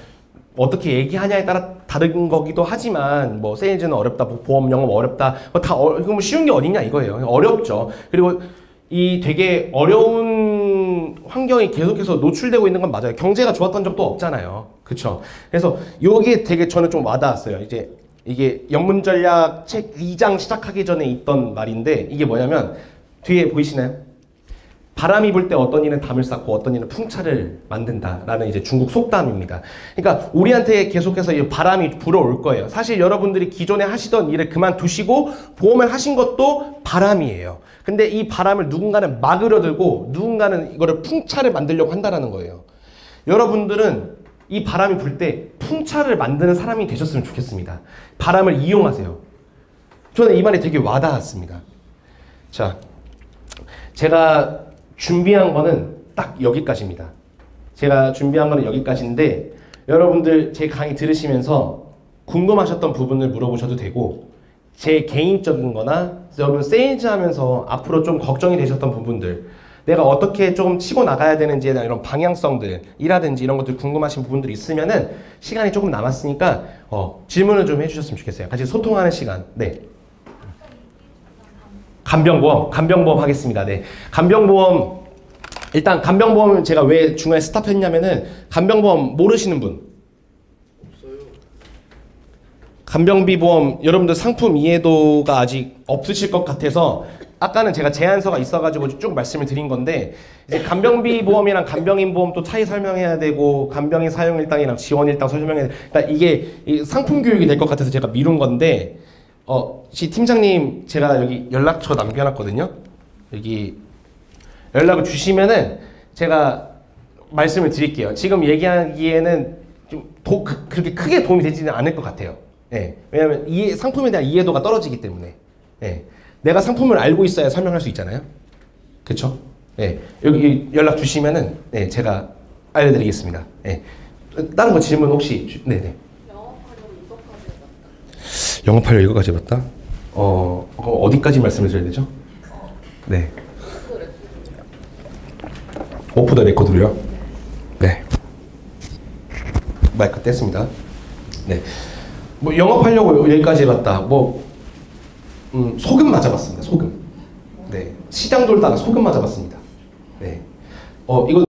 어떻게 얘기하냐에 따라 다른 거기도 하지만 뭐 세일즈는 어렵다, 보험 영업 어렵다, 이거 뭐 쉬운 게 어딨냐 이거예요. 어렵죠. 그리고 이 되게 어려운 환경이 계속해서 노출되고 있는 건 맞아요. 경제가 좋았던 적도 없잖아요. 그쵸? 그래서 요게 되게 저는 좀 와닿았어요. 이제 이게 연문전략 책 2장 시작하기 전에 있던 말인데, 이게 뭐냐면 뒤에 보이시나요? 바람이 불 때 어떤 이는 담을 쌓고 어떤 이는 풍차를 만든다라는 이제 중국 속담입니다. 그러니까 우리한테 계속해서 이 바람이 불어올 거예요. 사실 여러분들이 기존에 하시던 일을 그만두시고 보험을 하신 것도 바람이에요. 근데 이 바람을 누군가는 막으려 들고 누군가는 이거를 풍차를 만들려고 한다는 거예요. 여러분들은 이 바람이 불 때 풍차를 만드는 사람이 되셨으면 좋겠습니다. 바람을 이용하세요. 저는 이 말이 되게 와닿았습니다. 자, 제가 준비한 거는 딱 여기까지입니다. 제가 준비한 거는 여기까지인데 여러분들 제 강의 들으시면서 궁금하셨던 부분을 물어보셔도 되고, 제 개인적인 거나 여러분 세일즈 하면서 앞으로 좀 걱정이 되셨던 부분들, 내가 어떻게 좀 치고 나가야 되는지에 대한 이런 방향성들이라든지 이런 것들 궁금하신 부분들이 있으면은 시간이 조금 남았으니까 질문을 좀 해주셨으면 좋겠어요. 같이 소통하는 시간. 네. 간병보험 하겠습니다. 네. 간병보험, 일단 간병보험은 제가 왜 중간에 스탑했냐면은, 간병보험 모르시는 분?
없어요.
간병비보험, 여러분들 상품 이해도가 아직 없으실 것 같아서 아까는 제가 제안서가 있어가지고 쭉 말씀을 드린 건데, 이제 간병비보험이랑 간병인보험 또 차이 설명해야 되고, 간병인 사용일당이랑 지원일당 설명해야 돼. 그러니까 이게 상품 교육이 될 것 같아서 제가 미룬 건데, 혹시 팀장님 제가 여기 연락처 남겨놨거든요. 여기 연락을 주시면은 제가 말씀을 드릴게요. 지금 얘기하기에는 좀 그렇게 크게 도움이 되지는 않을 것 같아요. 네. 왜냐하면 상품에 대한 이해도가 떨어지기 때문에. 네. 내가 상품을 알고 있어야 설명할 수 있잖아요. 그렇죠? 네. 여기 연락 주시면은 네, 제가 알려드리겠습니다. 네. 다른 거 질문 혹시 네네. 영업하려 이거까지 해봤다? 어디까지 말씀을 드려야 되죠? 네. 오프 더 레코드로요? 네. 마이크 뗐습니다. 네. 뭐 영업하려고 여기까지 해봤다. 소금 맞아봤습니다. 소금. 네. 시장 돌다가 소금 맞아봤습니다. 네. 이거